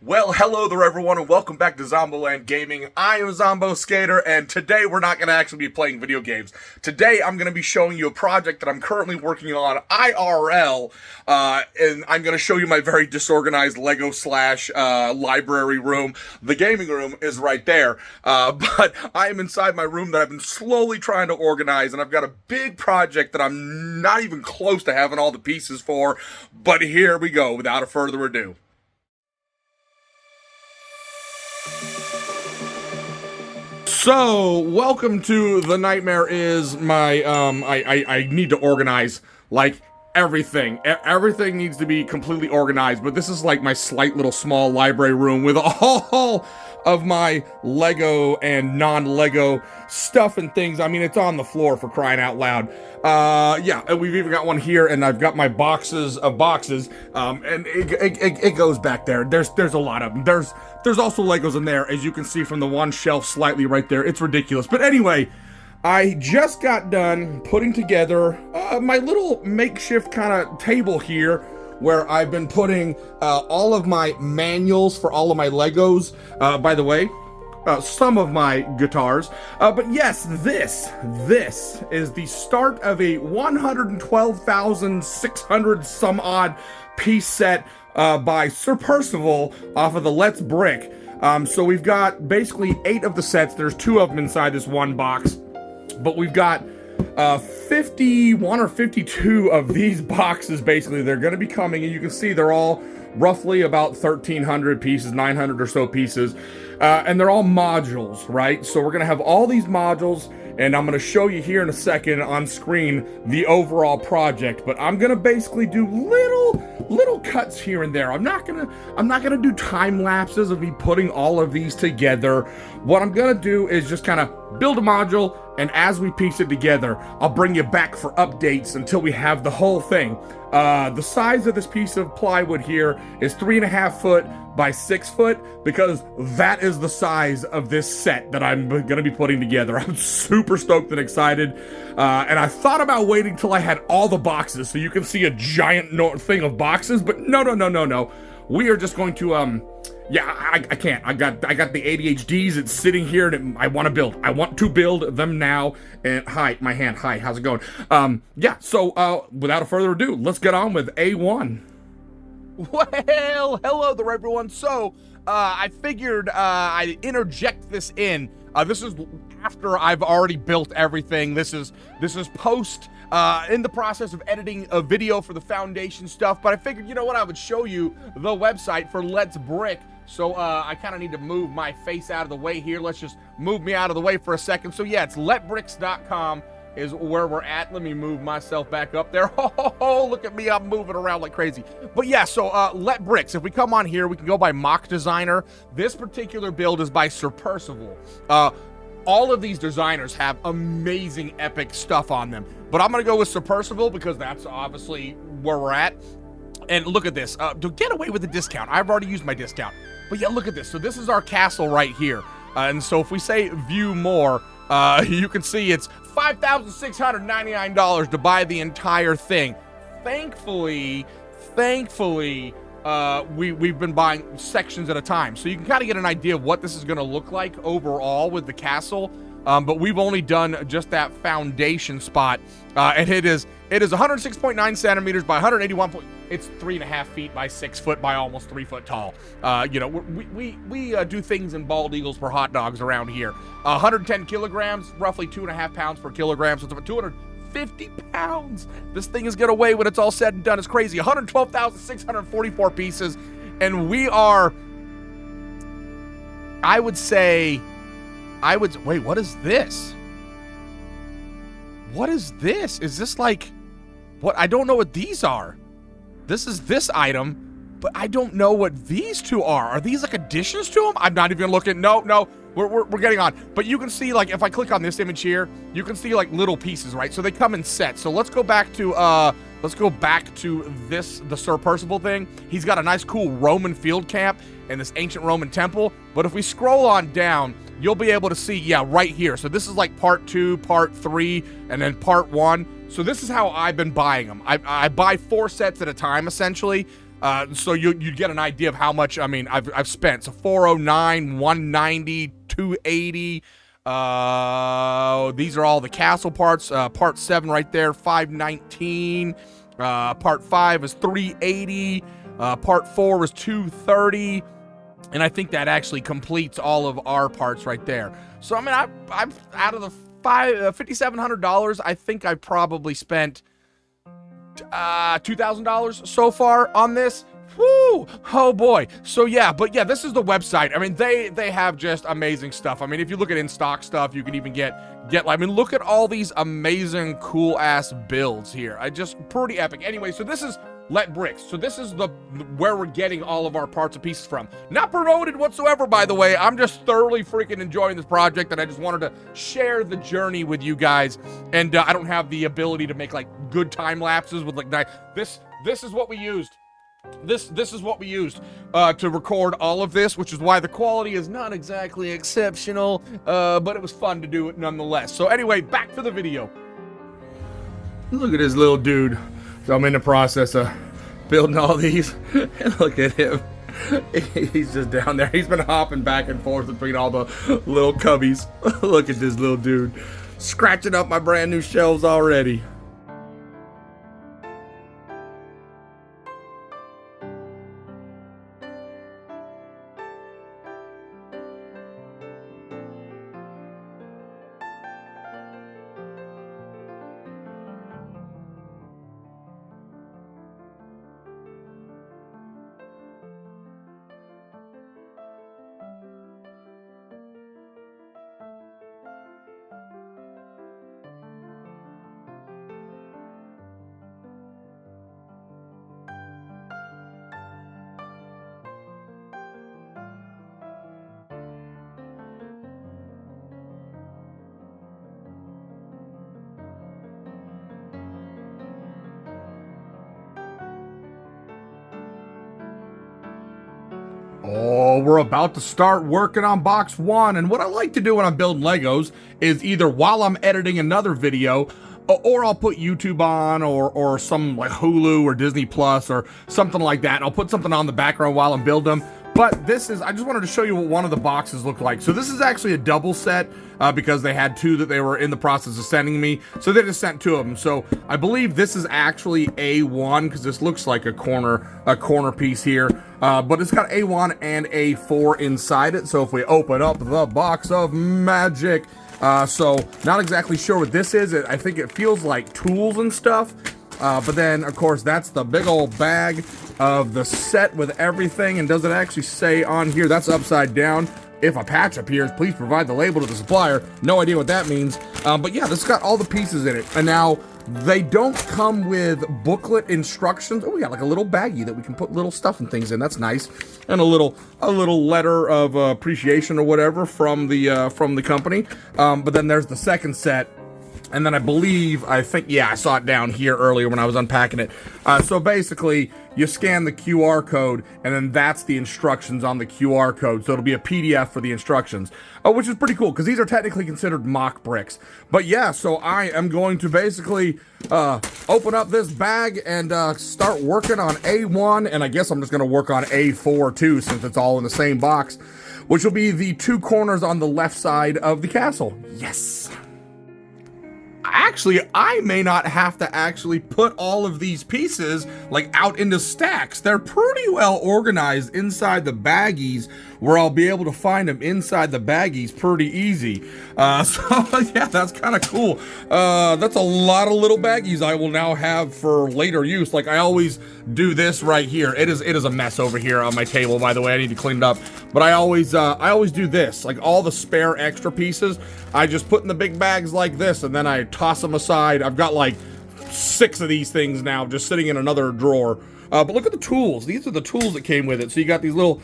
Well, hello there everyone and welcome back to Zomboland Gaming. I am ZomBo Skater and today we're not going to actually be playing video games. Today I'm going to be showing you a project that I'm currently working on IRL, and I'm going to show you my very disorganized Lego slash library room. The gaming room is right there, but I am inside my room that I've been slowly trying to organize, and I've got a big project that I'm not even close to having all the pieces for, but here we go without a further ado. So, welcome to The Nightmare is my, I need to organize, like, everything. Everything needs to be completely organized, but this is like my slight little small library room with all of my Lego and non-Lego stuff and things. I mean, it's on the floor for crying out loud. Yeah, we've even got one here, and I've got my boxes of boxes, and it goes back there. There's a lot of them. There's also Legos in there, as you can see from the one shelf slightly right there. It's ridiculous. But anyway, I just got done putting together my little makeshift kind of table here where I've been putting all of my manuals for all of my Legos. By the way, some of my guitars. But yes, this is the start of a 112,600 some odd piece set by Sir Perceval off of the LetBricks. So we've got basically 8 of the sets. There's 2 of them inside this one box. But we've got 51 or 52 of these boxes, basically. They're going to be coming, and you can see they're all roughly about 1,300 pieces, 900 or so pieces. And they're all modules, right? So we're going to have all these modules, and I'm going to show you here in a second on screen the overall project. But I'm going to basically do little cuts here and there. I'm not gonna do time lapses of me putting all of these together. What I'm gonna do is just kind of build a module, and as we piece it together, I'll bring you back for updates until we have the whole thing. The size of this piece of plywood here is 3.5 foot by 6 foot, because that is the size of this set that I'm gonna be putting together. I'm super stoked and excited, and I thought about waiting till I had all the boxes so you can see a giant thing of boxes, but no. We are just going to, yeah, I can't. I got the ADHDs. It's sitting here, and I want to build. I want to build them now. And hi, my hand. Hi, how's it going? Yeah. So, without further ado, let's get on with A1. Well, hello there, everyone. So, I figured I'd interject this in. This is after I've already built everything. This is post. In the process of editing a video for the foundation stuff, but I figured, you know what, I would show you the website for LetBricks. So I kind of need to move my face out of the way here. Let's just move me out of the way for a second. So yeah, it's LetBricks.com is where we're at. Let me move myself back up there. Oh, look at me, I'm moving around like crazy. But yeah, so LetBricks, if we come on here, we can go by Moc Designer. This particular build is by Sir Perceval. All of these designers have amazing, epic stuff on them. But I'm going to go with Sir Perceval because that's obviously where we're at. And look at this. To get away with the discount, I've already used my discount. But yeah, look at this. So this is our castle right here. And so if we say view more, you can see it's $5,699 to buy the entire thing. Thankfully, we've been buying sections at a time, so you can kind of get an idea of what this is going to look like overall with the castle. But we've only done just that foundation spot, and it is 106.9 centimeters by 181. It's 3.5 feet by 6 foot by almost 3 foot tall. You know, we do things in bald eagles for hot dogs around here. 110 kilograms, roughly 2.5 pounds per kilogram, so it's about 250 pounds. This thing is gonna weigh when it's all said and done. It's crazy. 112,644 pieces, and we are, wait, what is this? What is this? Is this like, what? I don't know what these are. This is this item, but I don't know what these two are. Are these like additions to them? I'm not even looking. No. We're getting on. But you can see, like, if I click on this image here, you can see like little pieces, right? So they come in sets. So let's go back to this, the Sir Perceval thing. He's got a nice cool Roman field camp and this ancient Roman temple. But if we scroll on down, you'll be able to see, yeah, right here. So this is like part 2, part 3, and then part 1. So this is how I've been buying them. I buy 4 sets at a time, essentially. So you get an idea of how much, I mean, I've spent. So 409, 190, 280. These are all the castle parts. Part 7 right there, 519. Part 5 is 380. Part 4 was 230. And I think that actually completes all of our parts right there. So, I mean, I've out of the $5,700, I think I probably spent $2,000 so far on this. Woo! Oh boy. So yeah, but yeah, this is the website. I mean, they have just amazing stuff. I mean, if you look at in stock stuff, you can even get I mean, look at all these amazing cool ass builds here. I just pretty epic. Anyway, so this is LetBricks. So this is where we're getting all of our parts and pieces from. Not promoted whatsoever, by the way. I'm just thoroughly freaking enjoying this project, and I just wanted to share the journey with you guys. And I don't have the ability to make like good time lapses with like this is what we used. This is what we used to record all of this, which is why the quality is not exactly exceptional, but it was fun to do it nonetheless. So anyway, back to the video. Look at this little dude. So I'm in the process of building all these, and look at him. He's just down there. He's been hopping back and forth between all the little cubbies. Look at this little dude, scratching up my brand new shelves already. Oh, we're about to start working on box 1, and what I like to do when I'm building Legos is either while I'm editing another video, or I'll put YouTube on, or some like Hulu or Disney Plus or something like that. I'll put something on the background while I'm building them. But this is, I just wanted to show you what one of the boxes looked like. So this is actually a double set because they had 2 that they were in the process of sending me. So they just sent 2 of them. So I believe this is actually A1 because this looks like a corner piece here. But it's got A1 and A4 inside it. So if we open up the box of magic, so not exactly sure what this is. I think it feels like tools and stuff. But then, of course, that's the big old bag of the set with everything. And does it actually say on here? That's upside down. If a patch appears, please provide the label to the supplier. No idea what that means. But yeah, this has got all the pieces in it. And now, they don't come with booklet instructions. Oh, we got like a little baggie that we can put little stuff and things in. That's nice. And a little letter of appreciation or whatever from the company. But then there's the second set. And then I think, yeah, I saw it down here earlier when I was unpacking it. So basically, you scan the QR code, and then that's the instructions on the QR code. So it'll be a PDF for the instructions, which is pretty cool, because these are technically considered mock bricks. But yeah, so I am going to basically open up this bag and start working on A1, and I guess I'm just going to work on A4 too, since it's all in the same box, which will be the 2 corners on the left side of the castle. Yes! Actually, I may not have to actually put all of these pieces like out into stacks. They're pretty well organized inside the baggies, where I'll be able to find them inside the baggies pretty easy. So yeah, that's kind of cool. That's a lot of little baggies I will now have for later use. Like I always do this right here. It is a mess over here on my table, by the way. I need to clean it up. But I always do this. Like all the spare extra pieces, I just put in the big bags like this, and then I toss them aside. I've got like 6 of these things now just sitting in another drawer. But look at the tools. These are the tools that came with it. So you got these little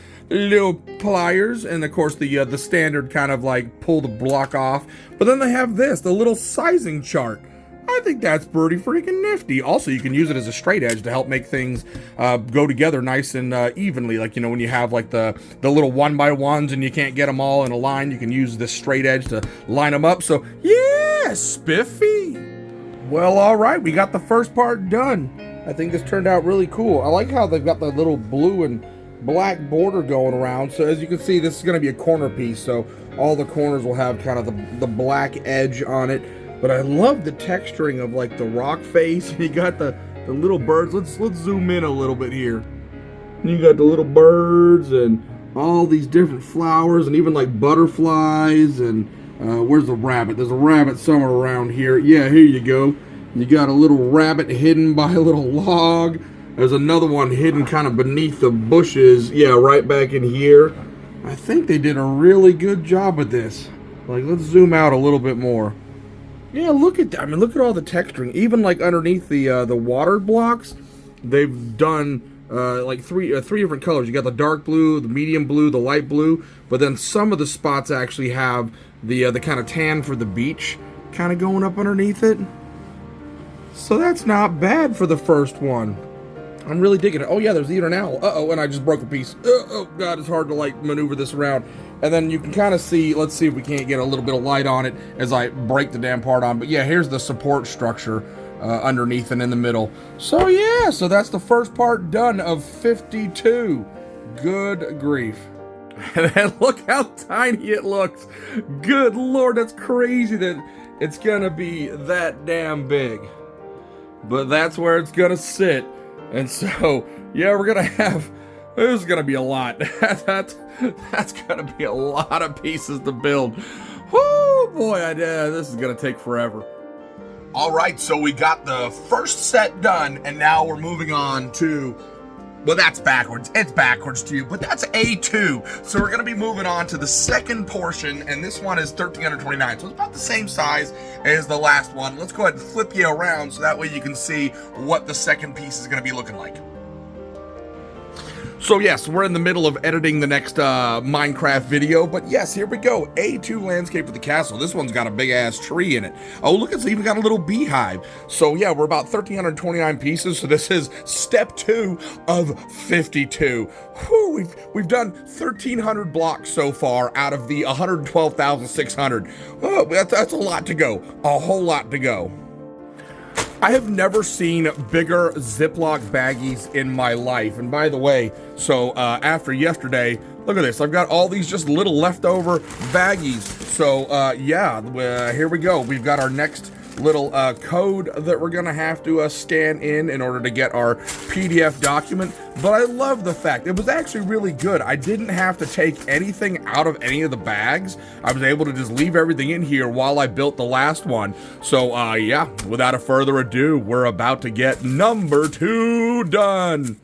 pliers, and of course the standard kind of like pull the block off. But then they have this, the little sizing chart. I think that's pretty freaking nifty. Also, you can use it as a straight edge to help make things go together nice and evenly. Like, you know, when you have like the little 1x1s and you can't get them all in a line, you can use this straight edge to line them up. So yeah, spiffy. Well, all right, we got the first part done. I think this turned out really cool. I like how they've got the little blue and black border going around. So as you can see, this is going to be a corner piece. So all the corners will have kind of the black edge on it. But I love the texturing of like the rock face. You got the little birds. Let's zoom in a little bit here. You got the little birds and all these different flowers and even like butterflies. And where's the rabbit? There's a rabbit somewhere around here. Yeah, here you go. You got a little rabbit hidden by a little log. There's another one hidden kind of beneath the bushes. Yeah, right back in here. I think they did a really good job with this. Like, let's zoom out a little bit more. Yeah, look at that. I mean, look at all the texturing. Even like underneath the water blocks, they've done like three different colors. You got the dark blue, the medium blue, the light blue. But then some of the spots actually have the kind of tan for the beach kind of going up underneath it. So that's not bad for the first one. I'm really digging it. Oh yeah, there's even an owl. Uh-oh, and I just broke a piece. Oh god, it's hard to like maneuver this around. And then you can kind of see, let's see if we can't get a little bit of light on it as I break the damn part on. But yeah, here's the support structure underneath and in the middle. So yeah, so that's the first part done of 52. Good grief. And then look how tiny it looks. Good lord, that's crazy that it's gonna be that damn big. But that's where it's gonna sit. And so, yeah, we're gonna have, this is gonna be a lot. That's gonna be a lot of pieces to build. Whoo, boy, this is gonna take forever. All right, so we got the first set done, and now we're moving on to, well, that's backwards. It's backwards to you, but that's A2. So we're gonna be moving on to the second portion, and this one is 1329. So it's about the same size as the last one. Let's go ahead and flip you around so that way you can see what the second piece is gonna be looking like. So yes, we're in the middle of editing the next Minecraft video, but yes, here we go. A2 landscape of the castle. This one's got a big ass tree in it. Oh, look, it's even got a little beehive. So yeah, we're about 1,329 pieces. So this is step 2 of 52. Whew, we've done 1,300 blocks so far out of the 112,600. Oh, that's a lot to go. A whole lot to go. I have never seen bigger Ziploc baggies in my life. And by the way, so after yesterday, look at this. I've got all these just little leftover baggies. So yeah, here we go. We've got our next little code that we're gonna have to scan in order to get our PDF document. But I love the fact it was actually really good. I didn't have to take anything out of any of the bags. I was able to just leave everything in here while I built the last one. So yeah, without a further ado, we're about to get number 2 done.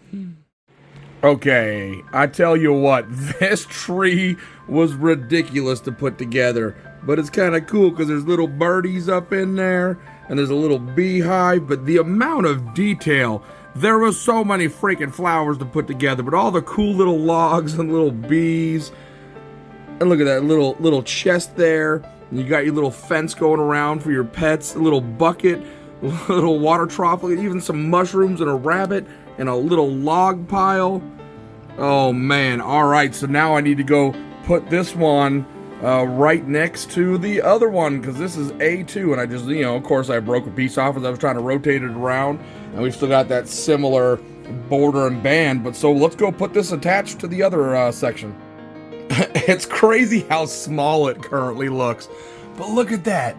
Okay, I tell you what, this tree was ridiculous to put together. But it's kind of cool because there's little birdies up in there and there's a little beehive. But the amount of detail, there was so many freaking flowers to put together. But all the cool little logs and little bees. And look at that little chest there. And you got your little fence going around for your pets. A little bucket, a little water trough. Even some mushrooms and a rabbit and a little log pile. Oh man, alright, so now I need to go put this one right next to the other one, because this is A2, and I just, you know, of course I broke a piece off as I was trying to rotate it around, and we've still got that similar border and band, but so let's go put this attached to the other section. It's crazy how small it currently looks, but look at that.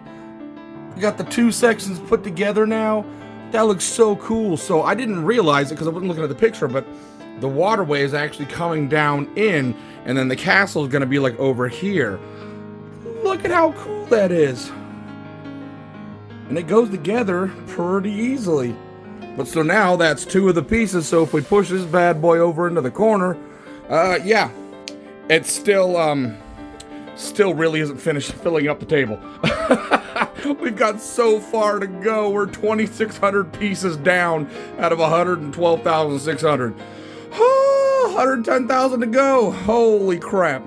We got the 2 sections put together now. That looks so cool. So I didn't realize it because I wasn't looking at the picture, but the waterway is actually coming down in, and then the castle is going to be like over here. Look at how cool that is. And it goes together pretty easily. But so now that's 2 of the pieces. So if we push this bad boy over into the corner, yeah, it's still really isn't finished filling up the table. We've got so far to go. We're 2,600 pieces down out of 112,600. 110,000 to go. Holy crap.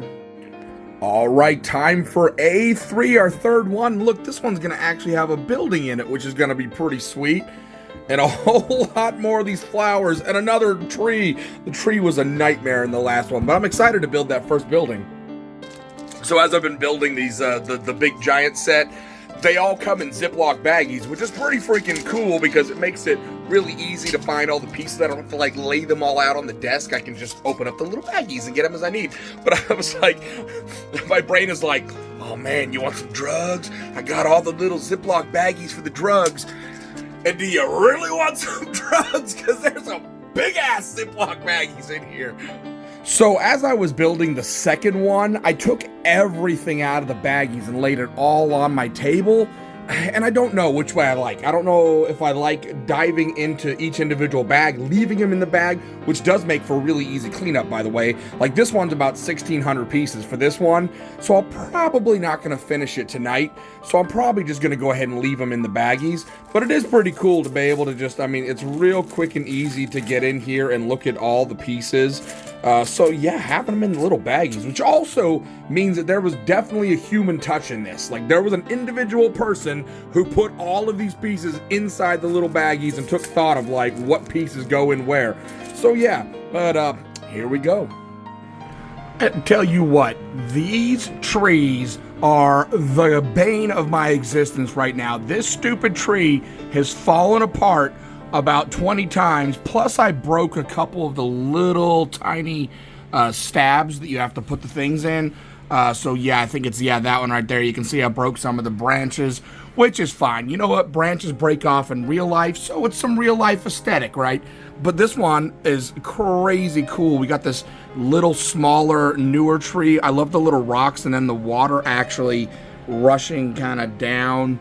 All right, time for A3, our third one. Look, this one's going to actually have a building in it, which is going to be pretty sweet. And a whole lot more of these flowers and another tree. The tree was a nightmare in the last one, but I'm excited to build that first building. So as I've been building these, the big giant set, they all come in Ziploc baggies, which is pretty freaking cool because it makes it really easy to find all the pieces. I don't have to like lay them all out on the desk. I can just open up the little baggies and get them as I need. But I was like, my brain is like, oh man, you want some drugs? I got all the little Ziploc baggies for the drugs. And do you really want some drugs? Because there's some big ass Ziploc baggies in here. So as I was building the second one, I took everything out of the baggies and laid it all on my table. And I don't know which way I like. I don't know if I like diving into each individual bag, leaving them in the bag, which does make for really easy cleanup, by the way. Like this one's about 1,600 pieces for this one, so I'm probably not going to finish it tonight. So I'm probably just going to go ahead and leave them in the baggies. But it is pretty cool to be able to just, I mean, it's real quick and easy to get in here and look at all the pieces. So yeah, having them in the little baggies, which also means that there was definitely a human touch in this. Like there was an individual person who put all of these pieces inside the little baggies and took thought of like what pieces go in where. So yeah, but here we go. And tell you what, these trees are the bane of my existence right now. This stupid tree has fallen apart about 20 times, plus I broke a couple of the little tiny stabs that you have to put the things in. So yeah, I think it's, yeah, that one right there. You can see I broke some of the branches, which is fine. You know what? Branches break off in real life, so it's some real life aesthetic, right? But this one is crazy cool. We got this little smaller, newer tree. I love the little rocks and then the water actually rushing kind of down.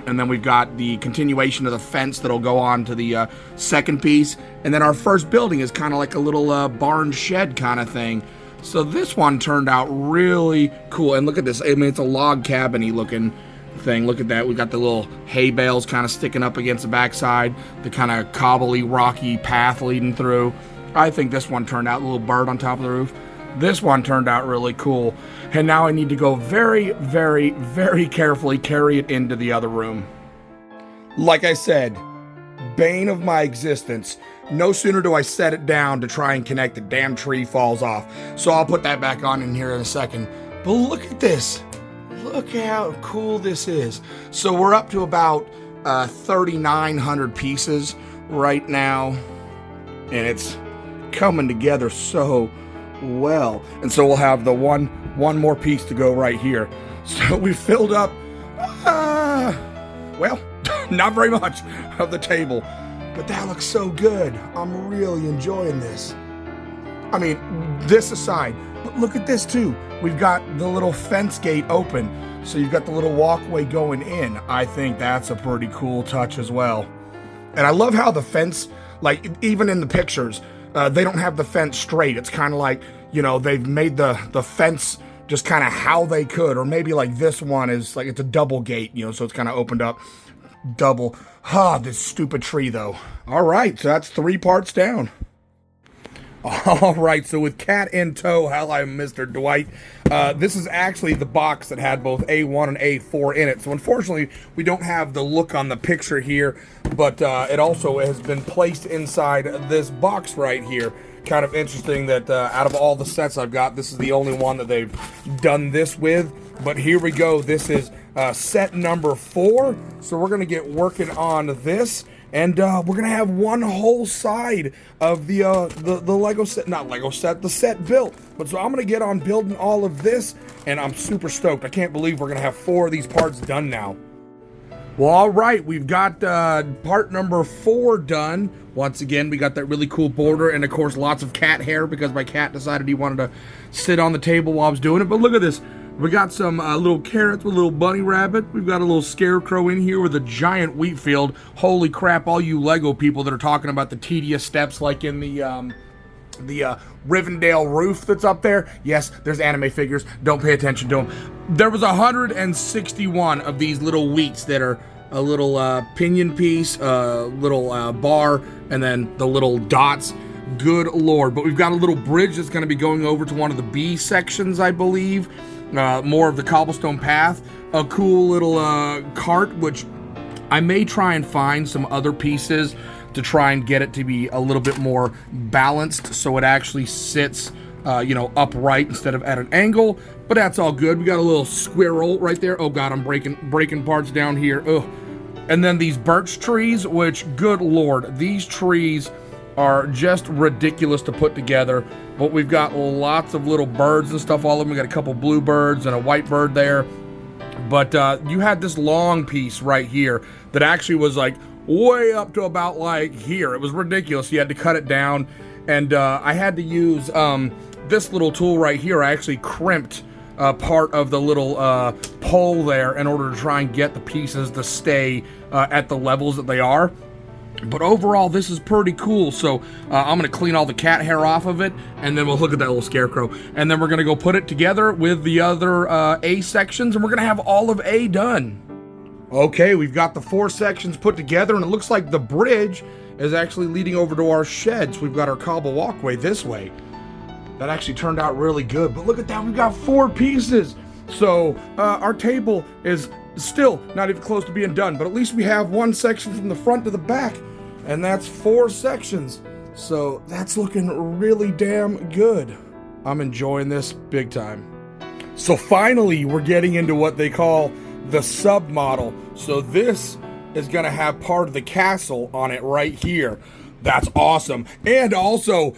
And then we've got the continuation of the fence that'll go on to the second piece. And then our first building is kind of like a little barn shed kind of thing. So this one turned out really cool. And look at this. I mean, it's a log cabin-y looking thing. Look at that. We got the little hay bales kind of sticking up against the backside. The kind of cobbly, rocky path leading through. I think this one turned out, a little bird on top of the roof. This one turned out really cool. And now I need to go very, very, very carefully carry it into the other room. Like I said, bane of my existence. No sooner do I set it down to try and connect, the damn tree falls off. So I'll put that back on in here in a second. But look at this. Look how cool this is. So we're up to about 3,900 pieces right now. And it's coming together so well. And so we'll have the one more piece to go right here. So we filled up, well, not very much of the table. But that looks so good. I'm really enjoying this. I mean, this aside, but look at this too. We've got the little fence gate open. So you've got the little walkway going in. I think that's a pretty cool touch as well. And I love how the fence, like even in the pictures, they don't have the fence straight. It's kind of like, you know, they've made the fence just kind of how they could. Or maybe like this one is like, it's a double gate, you know, so it's kind of opened up double. This stupid tree though. All right, so that's 3 parts down. All right, so with Cat in tow, hello, Mr. Dwight. This is actually the box that had both A1 and A4 in it. So unfortunately, we don't have the look on the picture here, but it also has been placed inside this box right here. Kind of interesting that out of all the sets I've got, this is the only one that they've done this with. But here we go. This is set number 4. So we're going to get working on this. And we're going to have one whole side of the Lego set, not Lego set, the set built. But so I'm going to get on building all of this, and I'm super stoked. I can't believe we're going to have 4 of these parts done now. Well, all right, we've got part number 4 done. Once again, we got that really cool border, and of course, lots of cat hair, because my cat decided he wanted to sit on the table while I was doing it. But look at this. We got some little carrots with a little bunny rabbit. We've got a little scarecrow in here with a giant wheat field. Holy crap, all you Lego people that are talking about the tedious steps like in the Rivendell roof that's up there. Yes, there's anime figures. Don't pay attention to them. There was 161 of these little wheats that are a little pinion piece, little bar, and then the little dots. Good Lord. But we've got a little bridge that's going to be going over to one of the B sections, I believe. More of the cobblestone path, a cool little cart, which I may try and find some other pieces to try and get it to be a little bit more balanced so it actually sits, you know, upright instead of at an angle. But that's all good. We got a little squirrel right there. Oh God, I'm breaking parts down here. Oh, And then these birch trees, which, good lord, these trees are just ridiculous to put together. But we've got lots of little birds and stuff all of them. We got a couple bluebirds and a white bird there. But you had this long piece right here that actually was like way up to about like here. It was ridiculous. You had to cut it down. And I had to use this little tool right here. I actually crimped part of the little pole there in order to try and get the pieces to stay at the levels that they are. But overall, this is pretty cool. So I'm going to clean all the cat hair off of it, and then we'll look at that little scarecrow. And then we're going to go put it together with the other A sections, and we're going to have all of A done. Okay, we've got the 4 sections put together, and it looks like the bridge is actually leading over to our sheds. We've got our cobble walkway this way. That actually turned out really good. But look at that, we've got 4 pieces. So our table is still not even close to being done, but at least we have 1 section from the front to the back, and that's 4 sections. So that's looking really damn good. I'm enjoying this big time. So finally, we're getting into what they call the sub model. So this is gonna have part of the castle on it right here. That's awesome. And also,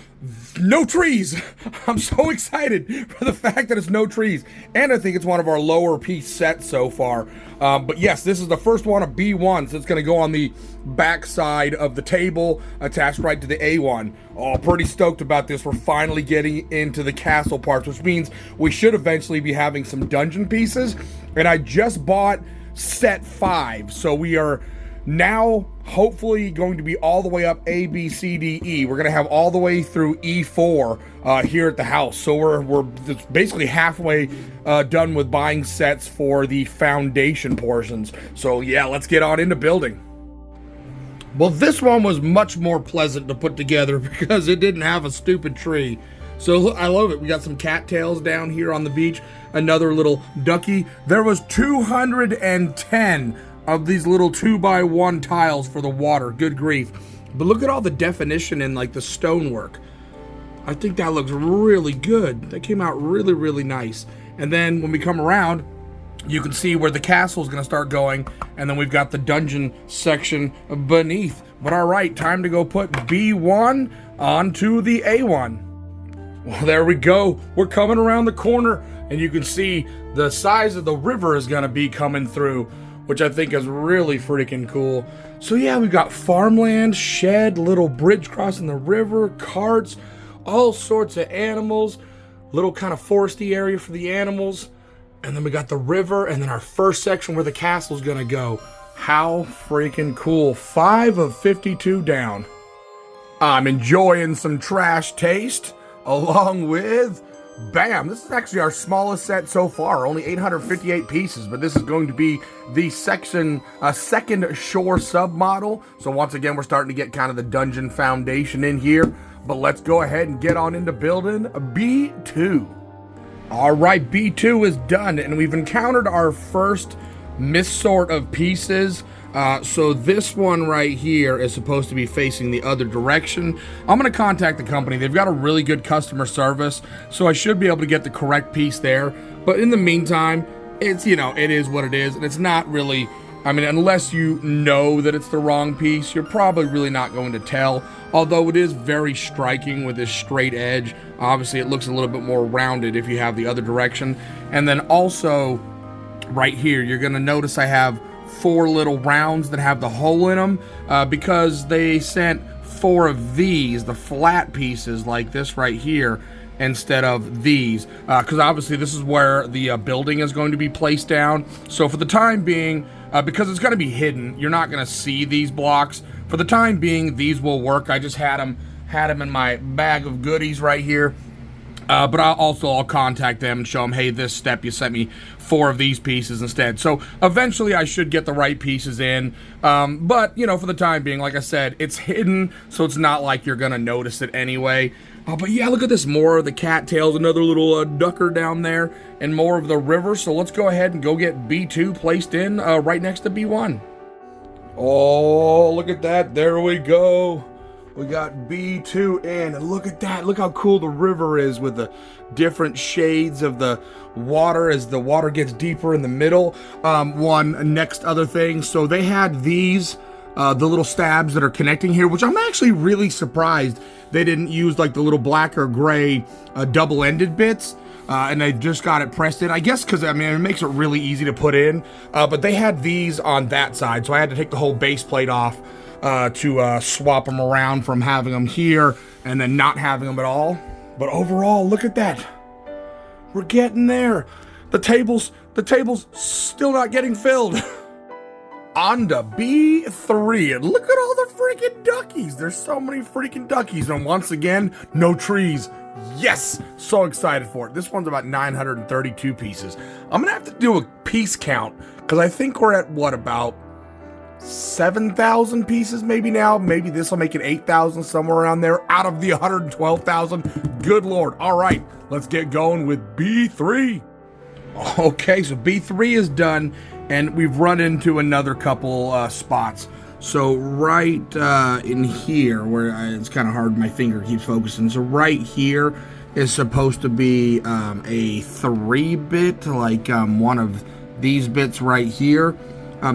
no trees. I'm so excited for the fact that it's no trees. And I think it's one of our lower piece sets so far. But yes, this is the first one of B1, so it's going to go on the back side of the table, attached right to the A1. Oh, pretty stoked about this. We're finally getting into the castle parts, which means we should eventually be having some dungeon pieces. And I just bought set 5, so we are now hopefully going to be all the way up A, B, C, D, E. We're going to have all the way through E4 here at the house. So we're basically halfway done with buying sets for the foundation portions. So yeah, let's get on into building. Well, this one was much more pleasant to put together because it didn't have a stupid tree. So I love it. We got some cattails down here on the beach. Another little ducky. There was 210 of these little 2x1 tiles for the water. Good grief. But look at all the definition in like the stonework. I think that looks really good. That came out really, really nice. And then when we come around, you can see where the castle is going to start going. And then we've got the dungeon section beneath. But all right, time to go put B1 onto the A1. Well, there we go. We're coming around the corner, and you can see the size of the river is going to be coming through, which I think is really freaking cool. So yeah, we've got farmland, shed, little bridge crossing the river, carts, all sorts of animals, little kind of foresty area for the animals. And then we got the river, and then our first section where the castle's gonna go. How freaking cool. 5 of 52 down. I'm enjoying some trash taste, along with, bam, this is actually our smallest set so far, only 858 pieces, but this is going to be the second shore sub model. So once again, we're starting to get kind of the dungeon foundation in here, but let's go ahead and get on into building B2. All right, B2 is done, and we've encountered our first missort of pieces. So this one right here is supposed to be facing the other direction. I'm going to contact the company. They've got a really good customer service, so I should be able to get the correct piece there. But in the meantime, it's, you know, it is what it is, and it's not really, I mean, unless you know that it's the wrong piece, you're probably really not going to tell. Although it is very striking with this straight edge. Obviously, it looks a little bit more rounded if you have the other direction. And then also, right here, you're going to notice I have 4 little rounds that have the hole in them because they sent 4 of these, the flat pieces like this right here, instead of these, because obviously this is where the building is going to be placed down. So for the time being, because it's going to be hidden, you're not going to see these blocks. For the time being, these will work. I just had them in my bag of goodies right here. But I'll contact them and show them, hey, this step you sent me 4 of these pieces instead. So eventually I should get the right pieces in. But, you know, for the time being, like I said, it's hidden, so it's not like you're going to notice it anyway. But yeah, look at this. More of the cattails, another little ducker down there, and more of the river. So let's go ahead and go get B2 placed in right next to B1. Oh, look at that. There we go. We got B2 in, and look at that. Look how cool the river is with the different shades of the water as the water gets deeper in the middle. One next other thing. So they had these, the little stabs that are connecting here, which I'm actually really surprised they didn't use like the little black or gray double-ended bits. And they just got it pressed in, I guess, because I mean it makes it really easy to put in. But they had these on that side, so I had to take the whole base plate off to swap them around from having them here and then not having them at all. But overall, look at that. We're getting there. The table's still not getting filled. On to B3, and look at all the freaking duckies. There's so many freaking duckies, and once again, no trees. Yes, so excited for it. This one's about 932 pieces. I'm gonna have to do a piece count because I think we're at what, about 7,000 pieces maybe now. Maybe this will make it 8,000, somewhere around there, out of the 112,000. Good Lord. All right, let's get going with B3. Okay, so B3 is done, and we've run into another couple spots. So right in here, where it's kind of hard, my finger keeps focusing. So right here is supposed to be a 3-bit, like one of these bits right here.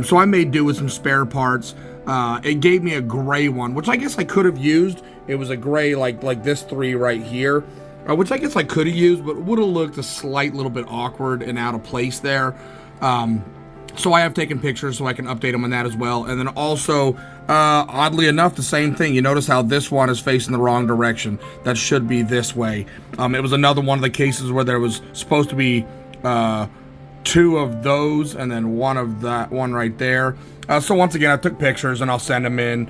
So I made do with some spare parts. It gave me a gray one, which I guess I could have used. It was a gray like this 3 right here, which I guess I could have used, but would have looked a slight little bit awkward and out of place there. So I have taken pictures so I can update them on that as well. And then also, oddly enough, the same thing. You notice how this one is facing the wrong direction. That should be this way. It was another one of the cases where there was supposed to be 2 of those and then 1 of that one right there. So once again, I took pictures and I'll send them in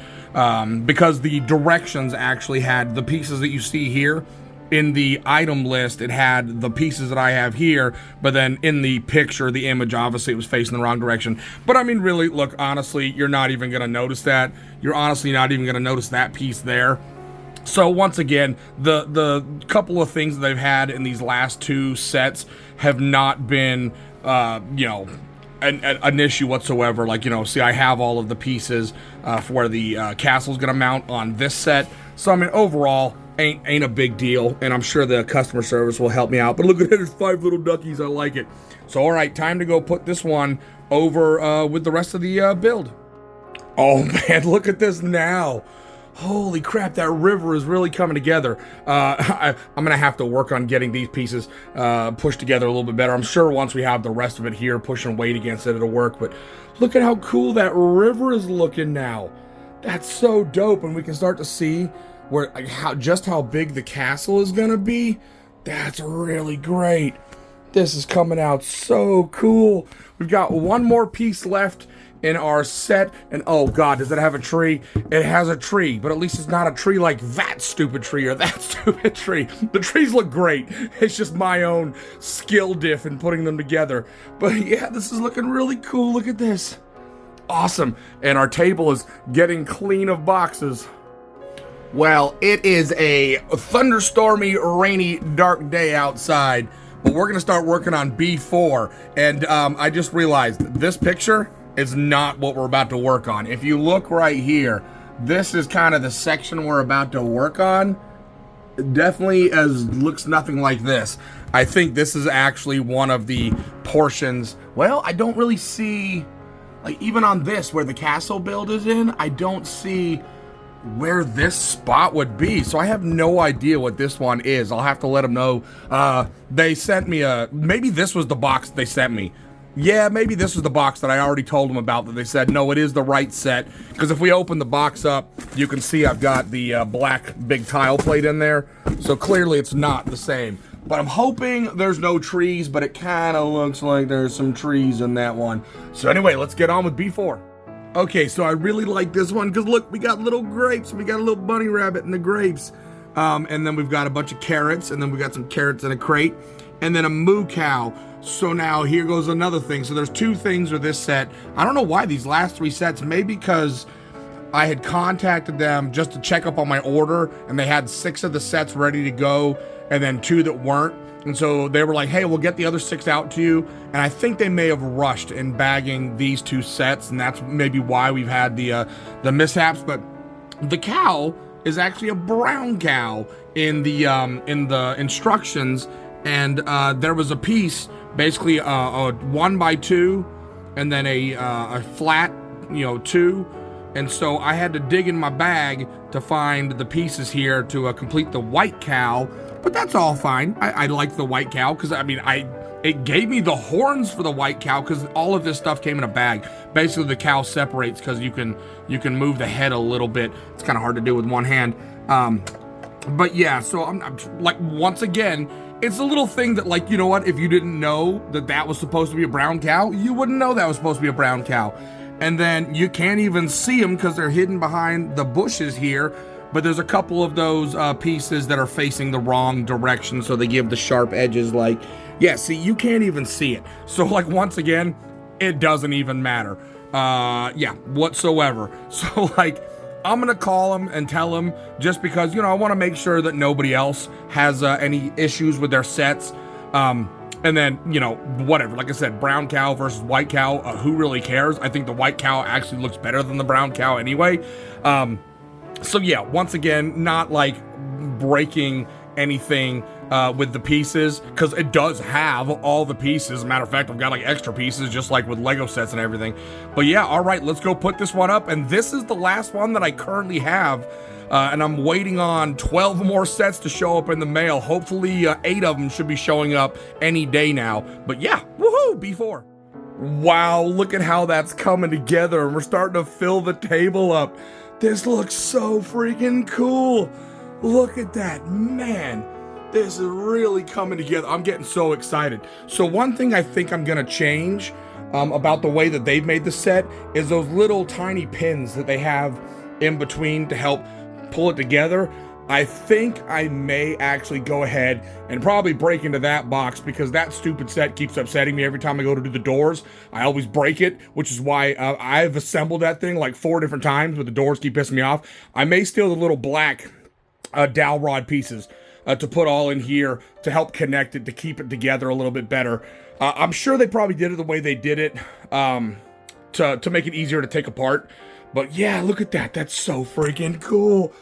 because the directions actually had the pieces that you see here. In the item list, it had the pieces that I have here, but then in the picture, the image, obviously it was facing the wrong direction. But I mean, really, look, honestly, you're not even going to notice that. You're honestly not even going to notice that piece there. So once again, the couple of things that they've had in these last 2 sets have not been, you know, an issue whatsoever. Like, you know, see, I have all of the pieces for where the castle's going to mount on this set. So, I mean, overall, ain't a big deal, and I'm sure the customer service will help me out. But look at it, there's 5 little duckies. I like it. So, all right, time to go put this one over with the rest of the build. Oh, man, look at this now. Holy crap, that river is really coming together. I'm going to have to work on getting these pieces pushed together a little bit better. I'm sure once we have the rest of it here, pushing weight against it, it'll work. But look at how cool that river is looking now. That's so dope, and we can start to see where just how big the castle is gonna be. That's really great. This is coming out so cool. We've got 1 more piece left in our set, and oh god, does it have a tree? It has a tree, but at least it's not a tree like that stupid tree or that stupid tree. The trees look great. It's just my own skill diff in putting them together. But yeah, this is looking really cool. Look at this. Awesome. And our table is getting clean of boxes. Well, it is a thunderstormy, rainy, dark day outside, but we're going to start working on B4. And I just realized this picture is not what we're about to work on. If you look right here, this is kind of the section we're about to work on. Definitely looks nothing like this. I think this is actually one of the portions. Well, I don't really see, like, even on this where the castle build is in, I don't see where this spot would be. So I have no idea what this one is. I'll have to let them know. They sent me maybe this was the box they sent me. Yeah, maybe this was the box that I already told them about, that they said, no, it is the right set. Because if we open the box up, you can see I've got the black big tile plate in there. So clearly it's not the same. But I'm hoping there's no trees, but it kind of looks like there's some trees in that one. So anyway, let's get on with B4. Okay, so I really like this one because look, we got little grapes. We got a little bunny rabbit in the grapes. And then we've got a bunch of carrots, and then we got some carrots in a crate, and then a moo cow. So now here goes another thing. So there's 2 things with this set. I don't know why these last 3 sets, maybe because I had contacted them just to check up on my order, and they had 6 of the sets ready to go, and then 2 that weren't. And so they were like, hey, we'll get the other 6 out to you. And I think they may have rushed in bagging these 2 sets, and that's maybe why we've had the mishaps. But the cow is actually a brown cow in the instructions, and there was a piece, basically a 1x2, and then a flat, 2. And so I had to dig in my bag to find the pieces here to complete the white cow, but that's all fine. I like the white cow because it gave me the horns for the white cow because all of this stuff came in a bag. Basically, the cow separates because you can move the head a little bit. It's kind of hard to do with one hand. But yeah, so I'm like, once again, it's a little thing that, like, you know what? If you didn't know that was supposed to be a brown cow, you wouldn't know that was supposed to be a brown cow. And then you can't even see them because they're hidden behind the bushes here. But there's a couple of those pieces that are facing the wrong direction, so they give the sharp edges. Like, yeah, see, you can't even see it. So, like, once again, it doesn't even matter. Yeah, whatsoever. So, like, I'm gonna call him and tell him, just because, I want to make sure that nobody else has any issues with their sets. And then, whatever. Like I said, brown cow versus white cow, who really cares? I think the white cow actually looks better than the brown cow anyway. So yeah, once again, not like breaking anything with the pieces, because it does have all the pieces. As a matter of fact, I've got like extra pieces, just like with Lego sets and everything. But yeah, all right, let's go put this one up. And this is the last one that I currently have. And I'm waiting on 12 more sets to show up in the mail. Hopefully 8 of them should be showing up any day now. But yeah, woohoo, B4. Wow, look at how that's coming together. And we're starting to fill the table up. This looks so freaking cool. Look at that, man. This is really coming together. I'm getting so excited. So one thing I think I'm gonna change about the way that they've made the set is those little tiny pins that they have in between to help pull it together. I think I may actually go ahead and probably break into that box, because that stupid set keeps upsetting me every time I go to do the doors. I always break it, which is why I've assembled that thing like 4 different times, but the doors keep pissing me off. I may steal the little black dowel rod pieces to put all in here to help connect it, to keep it together a little bit better. I'm sure they probably did it the way they did it to make it easier to take apart. But yeah, look at that. That's so freaking cool.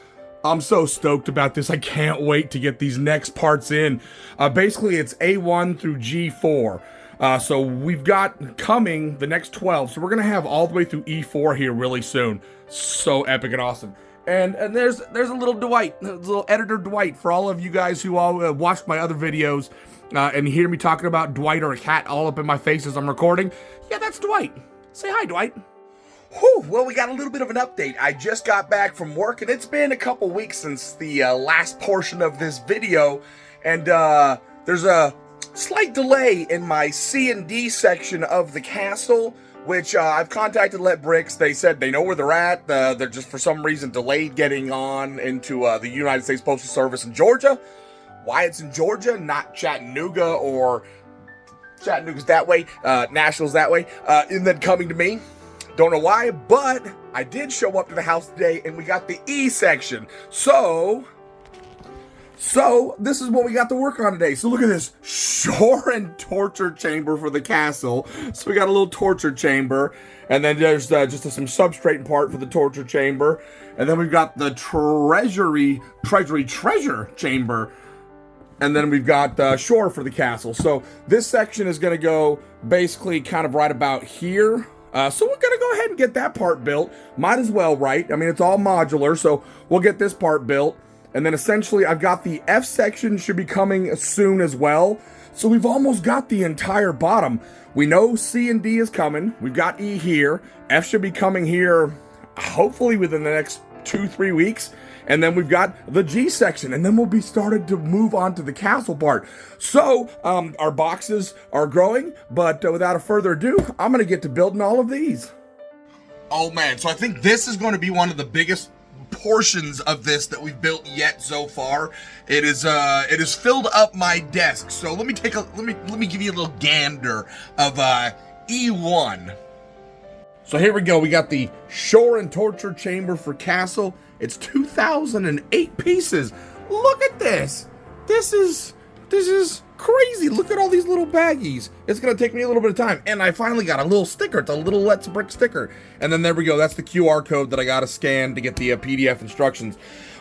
I'm so stoked about this. I can't wait to get these next parts in. Basically, it's A1 through G4. So we've got coming the next 12. So we're going to have all the way through E4 here really soon. So epic and awesome. And there's a little Dwight, a little editor Dwight, for all of you guys who all watched my other videos and hear me talking about Dwight or a cat all up in my face as I'm recording. Yeah, that's Dwight. Say hi, Dwight. Whew, well, we got a little bit of an update. I just got back from work, and it's been a couple weeks since the last portion of this video, and there's a slight delay in my C&D section of the castle, which I've contacted LetBricks. They said they know where they're at. They're just, for some reason, delayed getting on into the United States Postal Service in Georgia. Why it's in Georgia, not Chattanooga, or Chattanooga's that way, Nashville's that way, and then coming to me. Don't know why, but I did show up to the house today, and we got the E section. So this is what we got to work on today. So look at this, shore and torture chamber for the castle. So we got a little torture chamber, and then there's just some substrate part for the torture chamber, and then we've got the treasure chamber, and then we've got the shore for the castle. So this section is going to go basically kind of right about here. So we're going to go ahead and get that part built. Might as well, right? I mean, it's all modular, so we'll get this part built. And then essentially, I've got the F section should be coming soon as well. So we've almost got the entire bottom. We know C and D is coming. We've got E here. F should be coming here, hopefully within the next 2-3 weeks. And then we've got the G section, and then we'll be started to move on to the castle part. So, our boxes are growing, but without a further ado, I'm going to get to building all of these. Oh man, so I think this is going to be one of the biggest portions of this that we've built yet so far. It is filled up my desk. So let me give you a little gander of E1. So here we go. We got the shore and torture chamber for castle. It's 2008 pieces. Look at this. This is crazy. Look at all these little baggies. It's gonna take me a little bit of time. And I finally got a little sticker. It's a little LetBricks sticker. And then there we go. That's the QR code that I gotta scan to get the PDF instructions.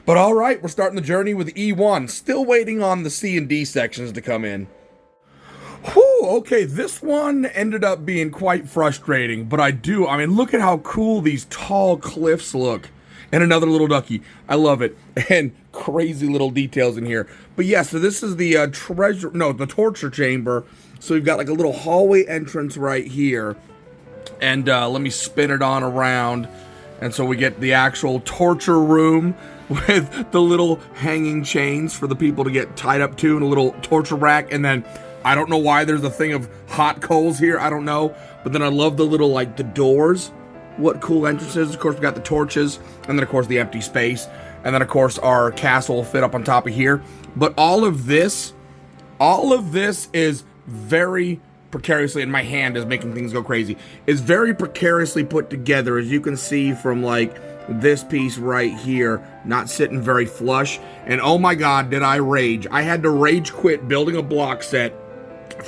But all right, we're starting the journey with E1. Still waiting on the C and D sections to come in. Whew, okay, this one ended up being quite frustrating, but I mean, look at how cool these tall cliffs look. And another little ducky. I love it. And crazy little details in here. But yeah, so this is the the torture chamber. So we've got like a little hallway entrance right here. And let me spin it on around. And so we get the actual torture room with the little hanging chains for the people to get tied up to, and a little torture rack. And then I don't know why there's a thing of hot coals here. I don't know. But then I love the little, like, the doors. What cool entrances. Of course, we got the torches. And then, of course, the empty space. And then, of course, our castle will fit up on top of here. But all of this is very precariously, and my hand is making things go crazy, is very precariously put together, as you can see from, like, this piece right here, not sitting very flush. And oh my god, did I rage. I had to rage quit building a block set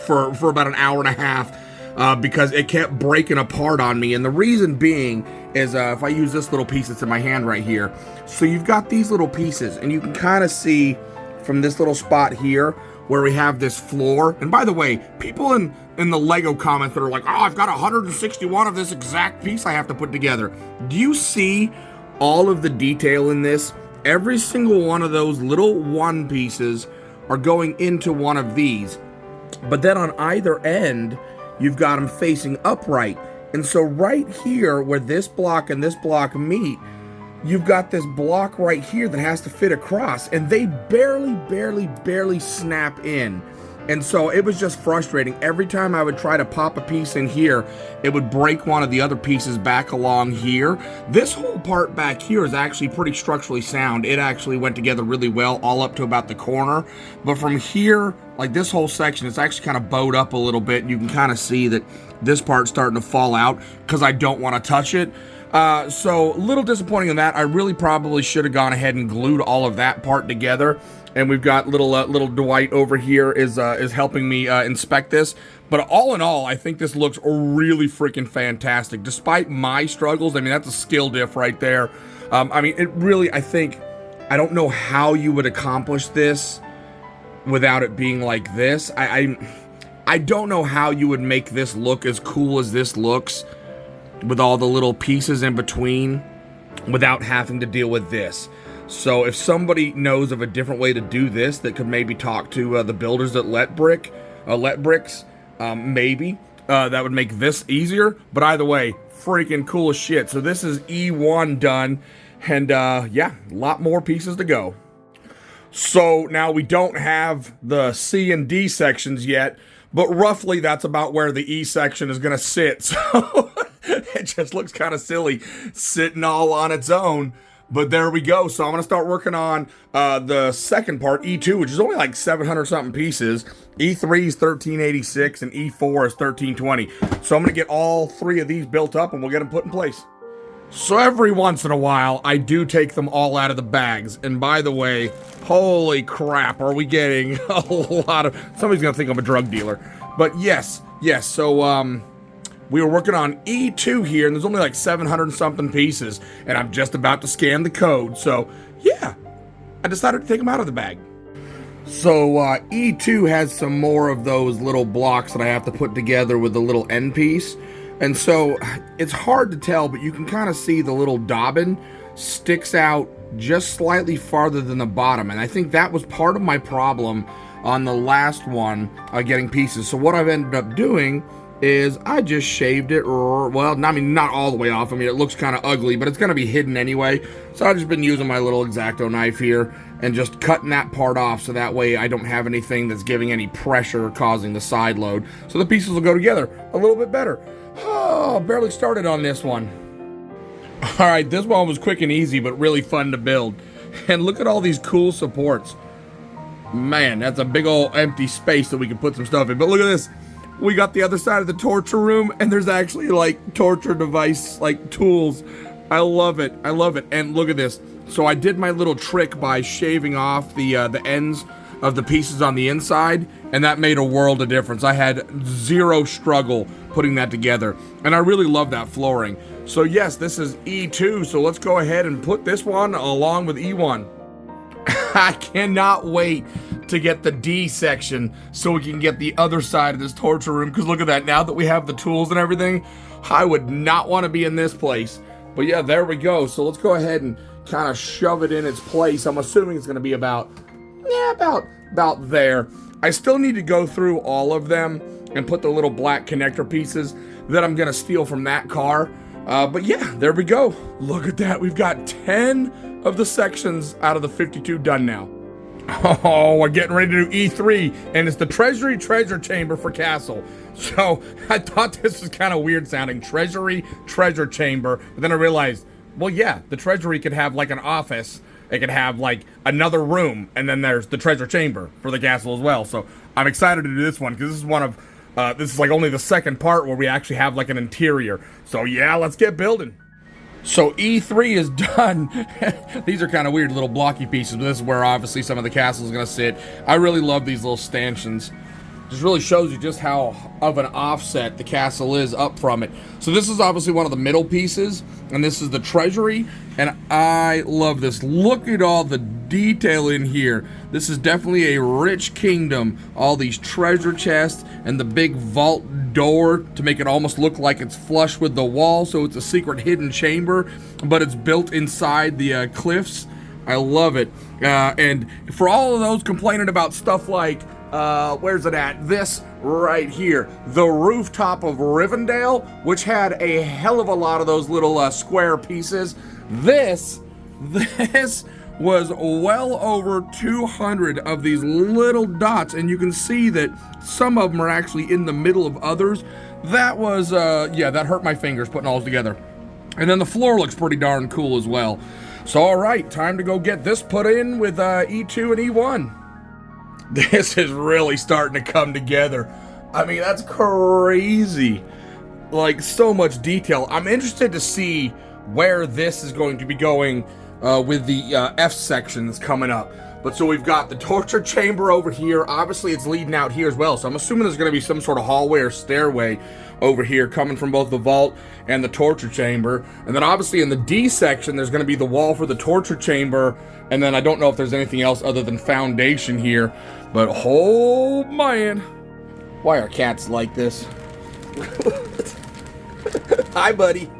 for about an hour and a half because it kept breaking apart on me. And the reason being is if I use this little piece that's in my hand right here, so you've got these little pieces, and you can kind of see from this little spot here where we have this floor. And by the way, people in the Lego comments that are like, oh, I've got 161 of this exact piece I have to put together. Do you see all of the detail in this? Every single one of those little one pieces are going into one of these. But then on either end, you've got them facing upright. And so right here, where this block and this block meet, you've got this block right here that has to fit across, and they barely snap in. And so it was just frustrating. Every time I would try to pop a piece in here, it would break one of the other pieces back along here. This whole part back here is actually pretty structurally sound. It actually went together really well all up to about the corner. But from here, like this whole section, it's actually kind of bowed up a little bit. And you can kind of see that this part's starting to fall out because I don't want to touch it. So a little disappointing in that. I really probably should have gone ahead and glued all of that part together. And we've got little Dwight over here is helping me inspect this. But all in all, I think this looks really freaking fantastic. Despite my struggles, I mean, that's a skill diff right there. I mean, it really, I don't know how you would accomplish this without it being like this. I don't know how you would make this look as cool as this looks with all the little pieces in between without having to deal with this. So if somebody knows of a different way to do this that could maybe talk to the builders at LetBricks, maybe that would make this easier. But either way, freaking cool as shit. So this is E1 done, and yeah, a lot more pieces to go. So now we don't have the C and D sections yet, but roughly that's about where the E section is going to sit. So it just looks kind of silly sitting all on its own. But there we go. So I'm going to start working on the second part, E2, which is only like 700 something pieces. E3 is 1386 and E4 is 1320. So I'm going to get all three of these built up and we'll get them put in place. So every once in a while, I do take them all out of the bags. And by the way, holy crap, are we getting a lot of... Somebody's going to think I'm a drug dealer. But yes. So, we were working on E2 here, and there's only like 700 and something pieces, and I'm just about to scan the code. So, yeah, I decided to take them out of the bag. So, E2 has some more of those little blocks that I have to put together with the little end piece. And so, it's hard to tell, but you can kind of see the little dobbin sticks out just slightly farther than the bottom. And I think that was part of my problem on the last one, getting pieces. So what I've ended up doing is I just shaved it, well, I mean, not all the way off. I mean, it looks kind of ugly, but it's going to be hidden anyway. So I've just been using my little X-Acto knife here and just cutting that part off so that way I don't have anything that's giving any pressure causing the side load. So the pieces will go together a little bit better. Oh, barely started on this one. All right, this one was quick and easy, but really fun to build. And look at all these cool supports. Man, that's a big old empty space that we can put some stuff in. But look at this. We got the other side of the torture room, and there's actually, like, torture device, like, tools. I love it. I love it. And look at this. So I did my little trick by shaving off the ends of the pieces on the inside, and that made a world of difference. I had zero struggle putting that together, and I really love that flooring. So yes, this is E2, so let's go ahead and put this one along with E1. I cannot wait to get the D section so we can get the other side of this torture room, because look at that, now that we have the tools and everything, I would not want to be in this place. But yeah, there we go. So let's go ahead and kind of shove it in its place. I'm assuming it's going to be about there. I still need to go through all of them and put the little black connector pieces that I'm going to steal from that car. But yeah, there we go. Look at that. We've got 10 of the sections out of the 52 done now. Oh, we're getting ready to do E3, and it's the Treasury Treasure Chamber for Castle. So I thought this was kind of weird sounding, Treasury Treasure Chamber, but then I realized, well, yeah, the Treasury could have like an office. It could have like another room, and then there's the Treasure Chamber for the castle as well. So I'm excited to do this one, because this is one of, this is like only the second part where we actually have like an interior. So yeah, let's get building. So E3 is done. These are kind of weird little blocky pieces, but this is where obviously some of the castle is going to sit. I really love these little stanchions. Just really shows you just how of an offset the castle is up from it. So this is obviously one of the middle pieces, and this is the treasury, and I love this. Look at all the detail in here. This is definitely a rich kingdom. All these treasure chests and the big vault door to make it almost look like it's flush with the wall, so it's a secret hidden chamber, but it's built inside the cliffs. I love it. And for all of those complaining about stuff like, where's it at? This right here, the rooftop of Rivendell, which had a hell of a lot of those little square pieces. This was well over 200 of these little dots, and you can see that some of them are actually in the middle of others. That was, yeah, that hurt my fingers putting all together. And then the floor looks pretty darn cool as well. So, all right, time to go get this put in with E2 and E1. This is really starting to come together. I mean, that's crazy. Like, so much detail. I'm interested to see where this is going to be going with the F section that's coming up. But so we've got the torture chamber over here. Obviously, it's leading out here as well. So I'm assuming there's going to be some sort of hallway or stairway over here coming from both the vault and the torture chamber. And then obviously in the D section, there's going to be the wall for the torture chamber. And then I don't know if there's anything else other than foundation here. But oh man, why are cats like this? Hi, buddy.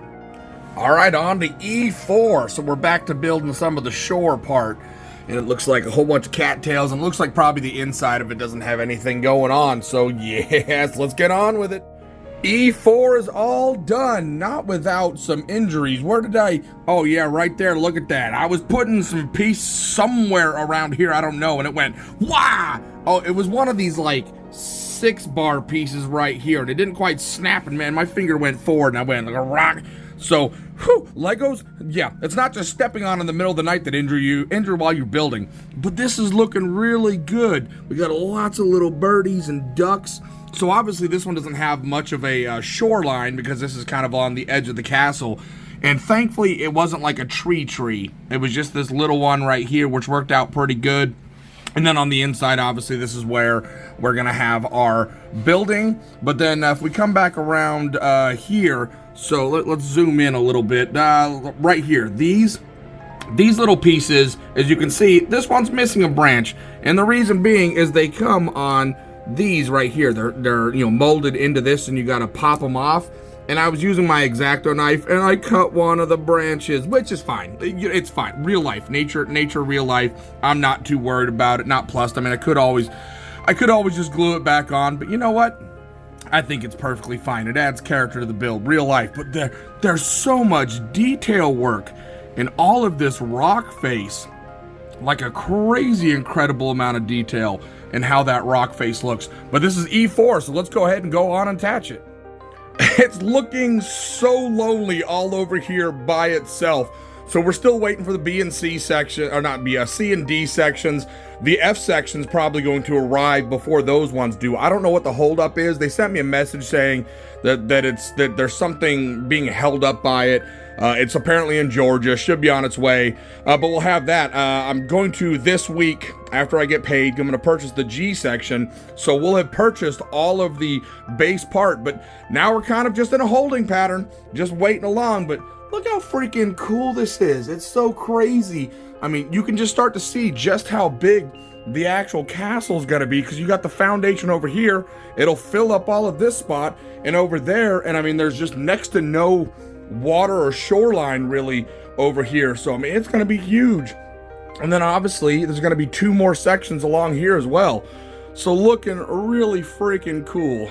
All right, on to E4. So we're back to building some of the shore part. And it looks like a whole bunch of cattails, and it looks like probably the inside of it doesn't have anything going on. So yes, let's get on with it. E4 is all done, not without some injuries. Where did I? Oh yeah, right there, look at that. I was putting some piece somewhere around here, I don't know, and it went, wah! Oh, it was one of these like 6-bar pieces right here, and it didn't quite snap, and man, my finger went forward, and I went like a rock. So, whew, Legos, yeah, it's not just stepping on in the middle of the night that injure while you're building, but this is looking really good. We got lots of little birdies and ducks. So obviously this one doesn't have much of a shoreline because this is kind of on the edge of the castle. And thankfully it wasn't like a tree. It was just this little one right here, which worked out pretty good. And then on the inside, obviously, this is where we're going to have our building. But then if we come back around here, so let's zoom in a little bit. Right here, these little pieces, as you can see, this one's missing a branch. And the reason being is they come on these right here. They're you know, molded into this, and you got to pop them off. And I was using my X-Acto knife, and I cut one of the branches, which is fine. It's fine. Real life, nature, real life. I'm not too worried about it. Not plus. I mean, I could always just glue it back on. But you know what? I think it's perfectly fine. It adds character to the build, real life. But there's so much detail work in all of this rock face, like a crazy, incredible amount of detail in how that rock face looks. But this is E4, so let's go ahead and go on and attach it. It's looking so lonely all over here by itself. So we're still waiting for the B and C section, or not B, C and D sections. The F section's probably going to arrive before those ones do. I don't know what the holdup is. They sent me a message saying that there's something being held up by it. It's apparently in Georgia, should be on its way, but we'll have that. I'm going to, this week, after I get paid, I'm going to purchase the G section, so we'll have purchased all of the base part, but now we're kind of just in a holding pattern, just waiting along. But look how freaking cool this is. It's so crazy. I mean, you can just start to see just how big the actual castle's gonna be, because you got the foundation over here. It'll fill up all of this spot and over there, and I mean, there's just next to no water or shoreline really over here. So I mean, it's gonna be huge. And then obviously there's gonna be 2 more sections along here as well. So looking really freaking cool.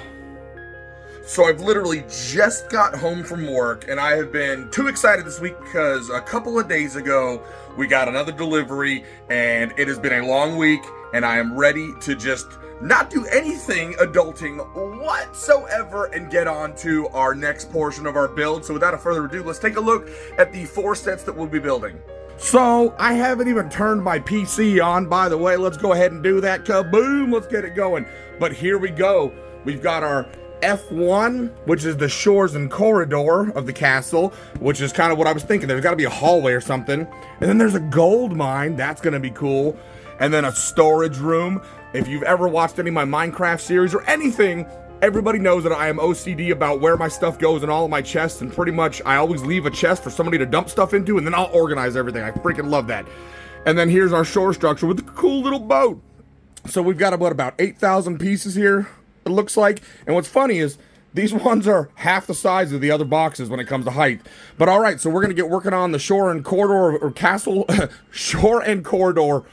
So I've literally just got home from work, and I have been too excited this week because a couple of days ago we got another delivery, and it has been a long week, and I am ready to just not do anything adulting whatsoever and get on to our next portion of our build. So without further ado, let's take a look at the 4 sets that we'll be building. So I haven't even turned my PC on, by the way. Let's go ahead and do that. Kaboom, let's get it going. But here we go. We've got our F1, which is the shores and corridor of the castle, which is kind of what I was thinking. There's got to be a hallway or something. And then there's a gold mine. That's going to be cool. And then a storage room. If you've ever watched any of my Minecraft series or anything, everybody knows that I am OCD about where my stuff goes in all of my chests, and pretty much I always leave a chest for somebody to dump stuff into, and then I'll organize everything. I freaking love that. And then here's our shore structure with a cool little boat. So we've got about 8,000 pieces here, it looks like. And what's funny is these ones are half the size of the other boxes when it comes to height. But all right, so we're going to get working on the shore and corridor or castle, shore and corridor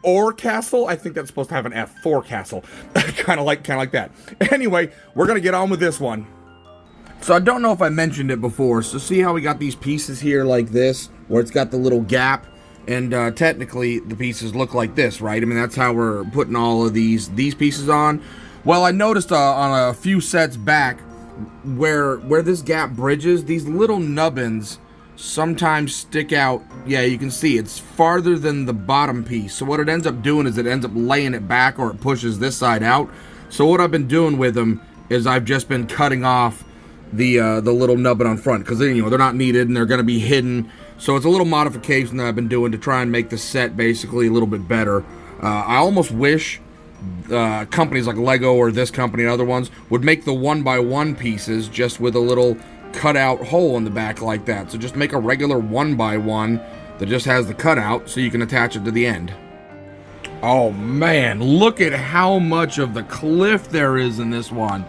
or castle. I think that's supposed to have an F, for castle. kind of like that. Anyway, we're gonna get on with this one. So I don't know if I mentioned it before. So see how we got these pieces here like this, where it's got the little gap, and technically the pieces look like this, right? I mean, that's how we're putting all of these pieces on. Well, I noticed on a few sets back where this gap bridges, these little nubbins sometimes stick out. Yeah, you can see it's farther than the bottom piece. So what it ends up doing is it ends up laying it back, or it pushes this side out. So what I've been doing with them is I've just been cutting off the little nubbin on front, because they're not needed and they're going to be hidden. So it's a little modification that I've been doing to try and make the set basically a little bit better. I almost wish companies like Lego or this company and other ones would make the 1x1 pieces just with a little cutout hole in the back like that. So just make a regular 1x1 that just has the cutout so you can attach it to the end. Oh man, look at how much of the cliff there is in this one.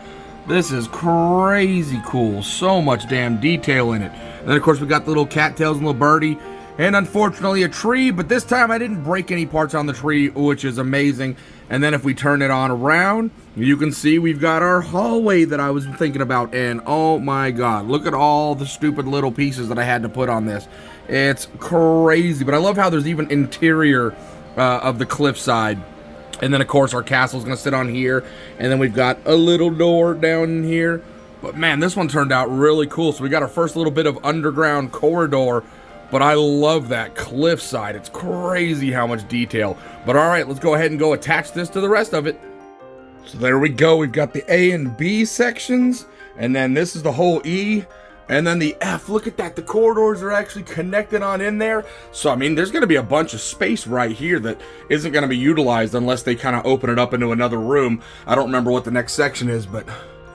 This is crazy cool. So much damn detail in it. And then of course we got the little cattails and little birdie, and unfortunately a tree, but this time I didn't break any parts on the tree, which is amazing. And then if we turn it on around, you can see we've got our hallway that I was thinking about, and oh my god, look at all the stupid little pieces that I had to put on this. It's crazy, but I love how there's even interior of the cliffside. And then of course our castle's gonna sit on here, and then we've got a little door down in here. But man, this one turned out really cool. So we got our first little bit of underground corridor, but I love that cliffside. It's crazy how much detail. But all right, let's go ahead and go attach this to the rest of it. So there we go. We've got the A and B sections, and then this is the whole E, and then the F. Look at that. The corridors are actually connected on in there. So, I mean, there's going to be a bunch of space right here that isn't going to be utilized unless they kind of open it up into another room. I don't remember what the next section is, but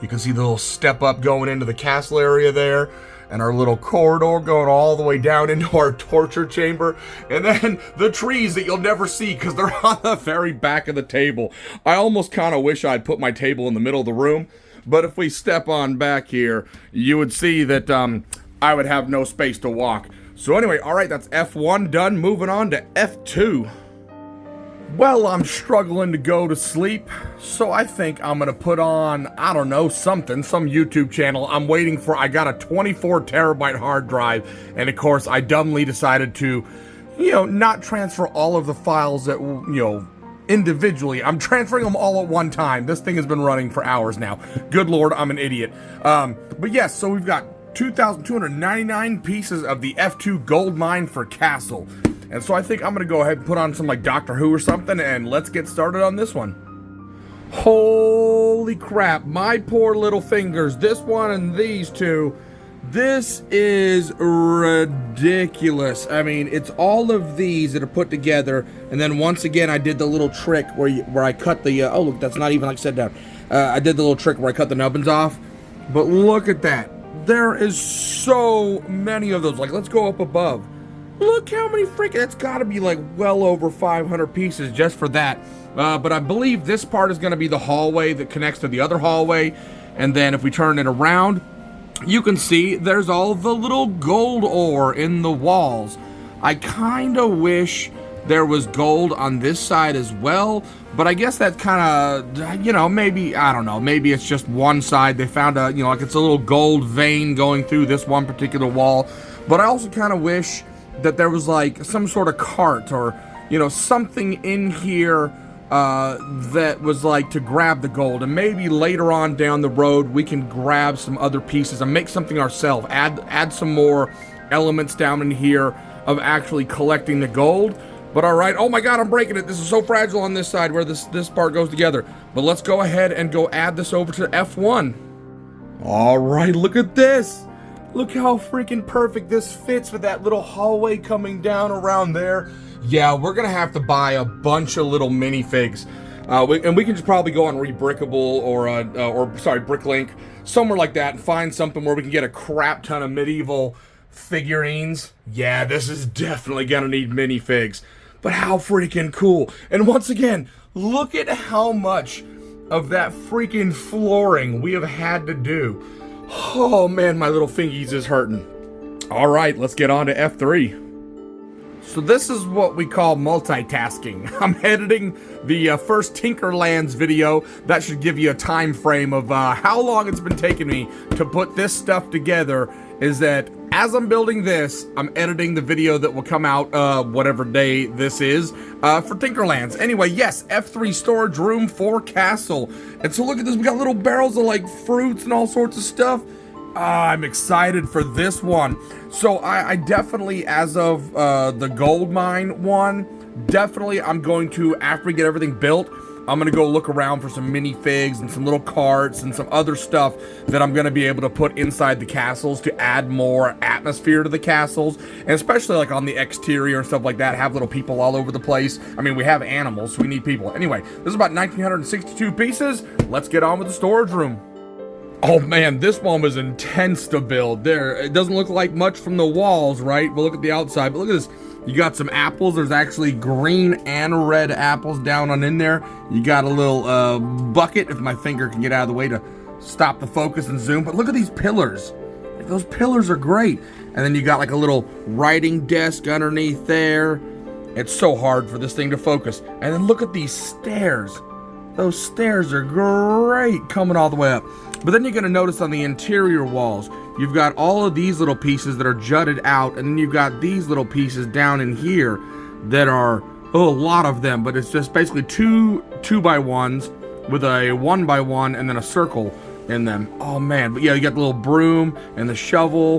you can see the little step up going into the castle area there. And our little corridor going all the way down into our torture chamber. And then the trees that you'll never see because they're on the very back of the table. I almost kind of wish I'd put my table in the middle of the room. But if we step on back here, you would see that I would have no space to walk. So anyway, all right, that's F1 done. Moving on to F2. Well, I'm struggling to go to sleep, so I think I'm gonna put on, I don't know, some YouTube channel. I'm waiting for, I got a 24 terabyte hard drive, and of course I dumbly decided to, not transfer all of the files that, individually. I'm transferring them all at one time. This thing has been running for hours now. Good Lord, I'm an idiot. But yes, so we've got 2,299 pieces of the F2 gold mine for castle. And so I think I'm going to go ahead and put on some like Doctor Who or something, and let's get started on this one. Holy crap, my poor little fingers. This one and these two. This is ridiculous. I mean, it's all of these that are put together, and then once again I did the little trick where I cut the, oh look, that's not even like set down. I did the little trick where I cut the nubbins off. But look at that. There is so many of those. Like, let's go up above. Look how many freaking, that's gotta be like well over 500 pieces just for that. But I believe this part is gonna be the hallway that connects to the other hallway. And then if we turn it around, you can see there's all the little gold ore in the walls. I kinda wish there was gold on this side as well, but I guess that kind of, you know, maybe, I don't know, maybe it's just one side. They found a, you know, like it's a little gold vein going through this one particular wall. But I also kind of wish that there was like some sort of cart or, you know, something in here that was like to grab the gold, and maybe later on down the road we can grab some other pieces and make something ourselves, add some more elements down in here of actually collecting the gold. But all right, oh my god, I'm breaking it. This is so fragile on this side where this part goes together. But let's go ahead and go add this over to F1. All right, look at this. Look how freaking perfect this fits with that little hallway coming down around there. Yeah, we're gonna have to buy a bunch of little minifigs. And we can just probably go on Rebrickable or Bricklink, somewhere like that, and find something where we can get a crap ton of medieval figurines. Yeah, this is definitely gonna need minifigs. But how freaking cool. And once again, look at how much of that freaking flooring we have had to do. Oh man, my little fingies is hurting. All right, let's get on to F3. So this is what we call multitasking. I'm editing the first Tinkerlands video. That should give you a time frame of how long it's been taking me to put this stuff together. Is that as I'm building this, I'm editing the video that will come out whatever day this is for Tinkerlands. Anyway, yes, F3 storage room for castle. And so look at this, we got little barrels of like fruits and all sorts of stuff. I'm excited for this one. So I definitely, as of the gold mine one, definitely I'm going to, after we get everything built, I'm gonna go look around for some minifigs and some little carts and some other stuff that I'm gonna be able to put inside the castles to add more atmosphere to the castles, and especially like on the exterior and stuff like that, have little people all over the place. I mean, we have animals, so we need people. Anyway, this is about 1,962 pieces. Let's get on with the storage room. Oh man, this one was intense to build. There, it doesn't look like much from the walls, right? But look at the outside, but look at this. You got some apples. There's actually green and red apples down on in there. You got a little bucket, if my finger can get out of the way to stop the focus and zoom. But look at these pillars. Those pillars are great. And then you got like a little writing desk underneath there. It's so hard for this thing to focus. And then look at these stairs. Those stairs are great coming all the way up. But then you're gonna notice on the interior walls, you've got all of these little pieces that are jutted out, and then you've got these little pieces down in here that are, oh, a lot of them, but it's just basically two 2x1s with a 1x1 and then a circle in them. Oh man, but yeah, you got the little broom and the shovel,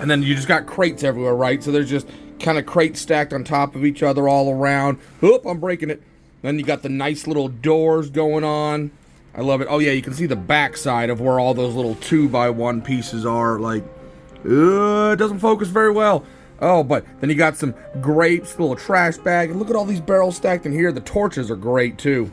and then you just got crates everywhere, right? So there's just kind of crates stacked on top of each other all around. Oop, I'm breaking it. Then you got the nice little doors going on. I love it. Oh yeah, you can see the back side of where all those little 2x1 pieces are. Like, it doesn't focus very well. Oh, but then you got some grapes, a little trash bag. And look at all these barrels stacked in here. The torches are great too.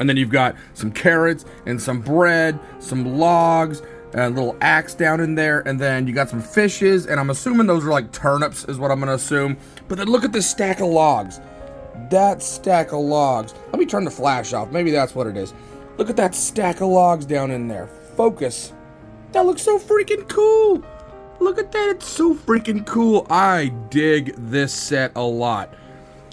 And then you've got some carrots and some bread, some logs, and a little axe down in there. And then you got some fishes. And I'm assuming those are like turnips is what I'm going to assume. But then look at this stack of logs. That stack of logs. Let me turn the flash off. Maybe that's what it is. Look at that stack of logs down in there. Focus. That looks so freaking cool. Look at that. It's so freaking cool. I dig this set a lot.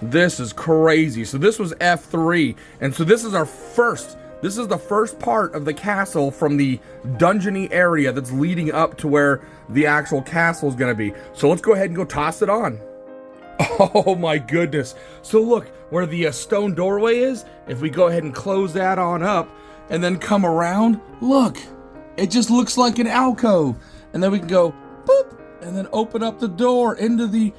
This is crazy. So this was F3. And so this is our first. This is the first part of the castle from the dungeony area that's leading up to where the actual castle is going to be. So let's go ahead and go toss it on. Oh my goodness. So look, where the stone doorway is, if we go ahead and close that on up and then come around, look, it just looks like an alcove. And then we can go boop and then open up the door into the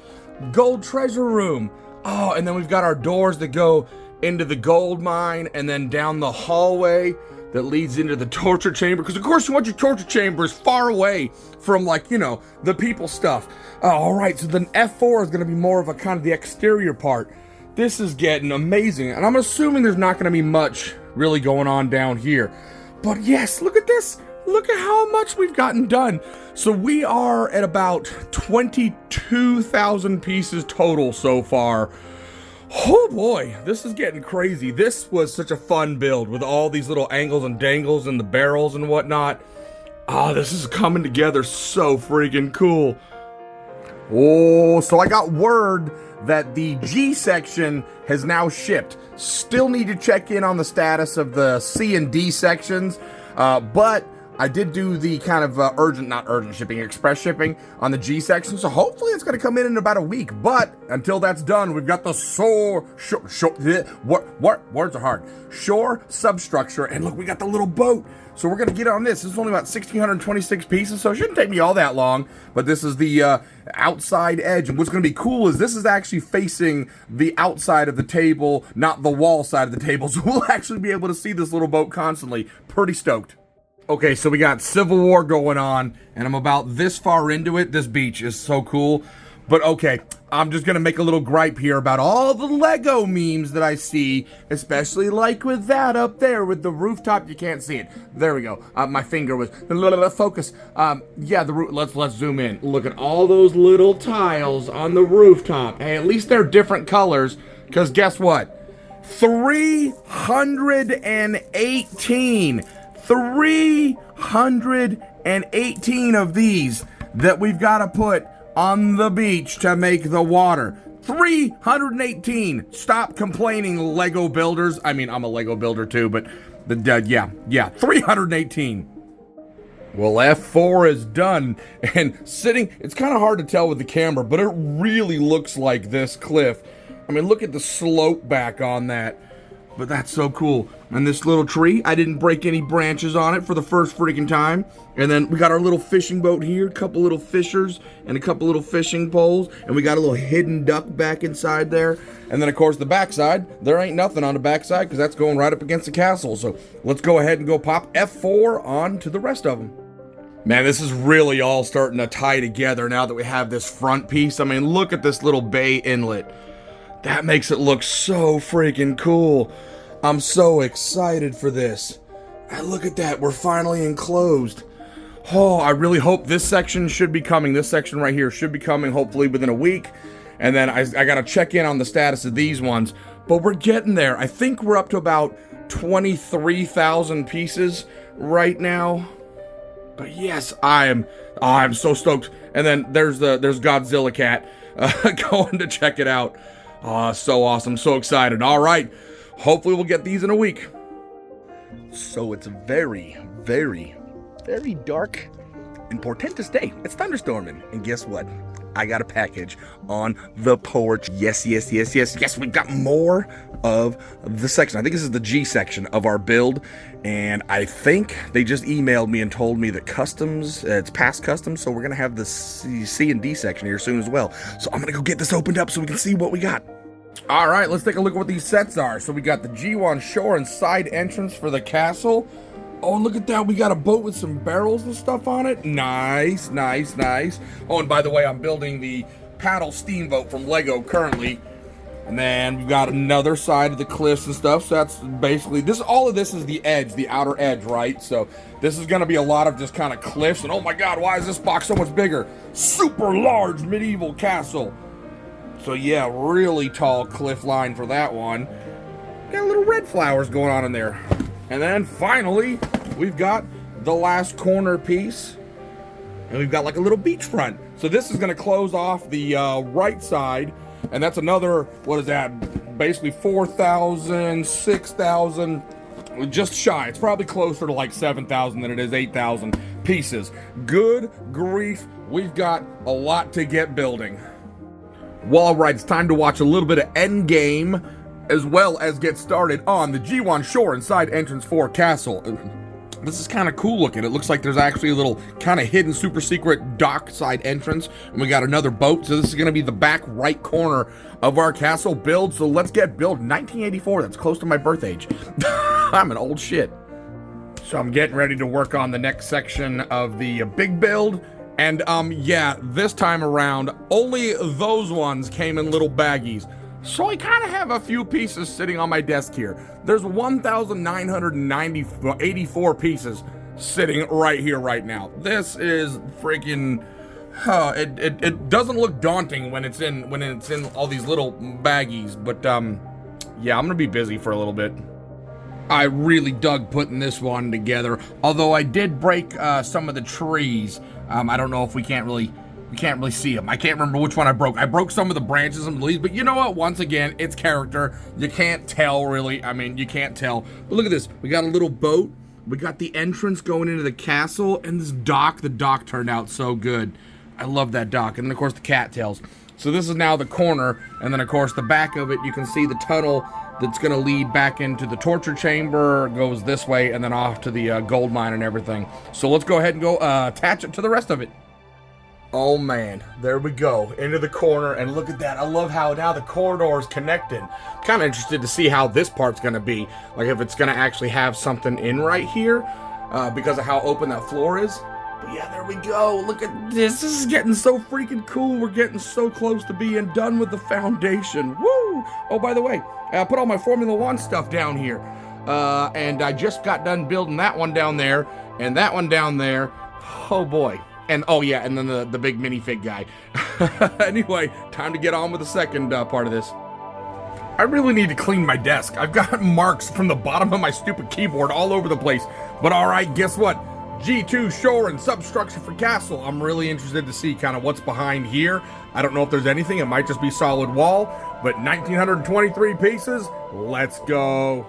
gold treasure room. Oh, and then we've got our doors that go into the gold mine and then down the hallway that leads into the torture chamber, because of course you want your torture chambers far away from, like, you know, the people stuff. All right, so then F4 is going to be more of a kind of the exterior part. This is getting amazing, and I'm assuming there's not going to be much really going on down here. But yes, look at this. Look at how much we've gotten done. So we are at about 22,000 pieces total so far. Oh boy, this is getting crazy. This was such a fun build with all these little angles and dangles and the barrels and whatnot. Oh, this is coming together so freaking cool. Oh, so I got word that the G section has now shipped. Still need to check in on the status of the C and D sections, but I did do the kind of not urgent shipping, express shipping on the G section, so hopefully it's going to come in about a week. But until that's done, we've got the words are hard. Shore substructure, and look, we got the little boat. So we're going to get on this. This is only about 1,626 pieces, so it shouldn't take me all that long. But this is the outside edge. And what's going to be cool is this is actually facing the outside of the table, not the wall side of the table. So we'll actually be able to see this little boat constantly. Pretty stoked. Okay, so we got Civil War going on, and I'm about this far into it. This beach is so cool. But okay, I'm just going to make a little gripe here about all the Lego memes that I see, especially like with that up there with the rooftop. You can't see it. There we go. My finger was focus. Yeah, let's zoom in. Look at all those little tiles on the rooftop. Hey, at least they're different colors, because guess what? 318 of these that we've got to put on the beach to make the water. 318. Stop complaining, Lego builders. I mean, I'm a Lego builder too, but yeah, 318. Well, F4 is done, and sitting, it's kind of hard to tell with the camera, but it really looks like this cliff. I mean, look at the slope back on that. But that's so cool. And this little tree, I didn't break any branches on it for the first freaking time. And then we got our little fishing boat here, a couple little fishers and a couple little fishing poles. And we got a little hidden duck back inside there. And then, of course, the backside, there ain't nothing on the backside because that's going right up against the castle. So let's go ahead and go pop F4 on to the rest of them. Man, this is really all starting to tie together now that we have this front piece. I mean, look at this little bay inlet. That makes it look so freaking cool. I'm so excited for this. And look at that, we're finally enclosed. Oh, I really hope this section should be coming. This section right here should be coming hopefully within a week. And then I gotta check in on the status of these ones. But we're getting there. I think we're up to about 23,000 pieces right now. But yes, I'm so stoked. And then there's Godzilla Cat going to check it out. Oh, so awesome, so excited. All right, hopefully we'll get these in a week. So it's a very, very, very dark and portentous day. It's thunderstorming, and guess what? I got a package on the porch. Yes, we've got more of the section. I think this is the G section of our build, and I think they just emailed me and told me that customs, it's past customs, so we're gonna have the C and D section here soon as well. So I'm gonna go get this opened up so we can see what we got. All right, let's take a look at what these sets are. So we got the G1 shore and side entrance for the castle. Oh, look at that. We got a boat with some barrels and stuff on it. Nice. Oh, and by the way, I'm building the paddle steamboat from Lego currently. And then we've got another side of the cliffs and stuff. So that's basically, all of this is the edge, the outer edge, right? So this is going to be a lot of just kind of cliffs. And oh my God, why is this box so much bigger? Super large medieval castle. So yeah, really tall cliff line for that one. Got little red flowers going on in there. And then finally, we've got the last corner piece. And we've got like a little beachfront. So this is gonna close off the right side. And that's another, what is that? Basically 4,000, 6,000, just shy. It's probably closer to like 7,000 than it is 8,000 pieces. Good grief, we've got a lot to get building. Well, all right, it's time to watch a little bit of Endgame, as well as get started on the G1 shore and side entrance for castle. This is kind of cool looking. It looks like there's actually a little kind of hidden super secret dock side entrance. And we got another boat. So this is going to be the back right corner of our castle build. So let's get built. 1984, that's close to my birth age. I'm an old shit. So I'm getting ready to work on the next section of the big build. And yeah, this time around, only those ones came in little baggies. So I kind of have a few pieces sitting on my desk here. There's 1,984 pieces sitting right here, right now. This is freaking. It doesn't look daunting when it's in all these little baggies, but yeah, I'm gonna be busy for a little bit. I really dug putting this one together, although I did break some of the trees. I don't know if we can't really see them. I can't remember which one I broke. I broke some of the branches and the leaves, but you know what? Once again, it's character. You can't tell, really. I mean, you can't tell. But look at this. We got a little boat. We got the entrance going into the castle, and this dock. The dock turned out so good. I love that dock. And then, of course, the cattails. So this is now the corner, and then, of course, the back of it, you can see the tunnel that's going to lead back into the torture chamber, goes this way, and then off to the gold mine and everything. So let's go ahead and go attach it to the rest of it. Oh, man. There we go. Into the corner, and look at that. I love how now the corridor is connected. Kind of interested to see how this part's going to be. Like, if it's going to actually have something in right here, because of how open that floor is. But yeah, there we go. Look at this. This is getting so freaking cool. We're getting so close to being done with the foundation. Woo! Oh, by the way, I put all my Formula One stuff down here. And I just got done building that one down there and that one down there. Oh, boy. And, oh, yeah, and then the big minifig guy. Anyway, time to get on with the second part of this. I really need to clean my desk. I've got marks from the bottom of my stupid keyboard all over the place. But, all right, guess what? G2 shore and substructure for castle. I'm really interested to see kind of what's behind here. I don't know if there's anything. It might just be solid wall, but 1,923 pieces. Let's go.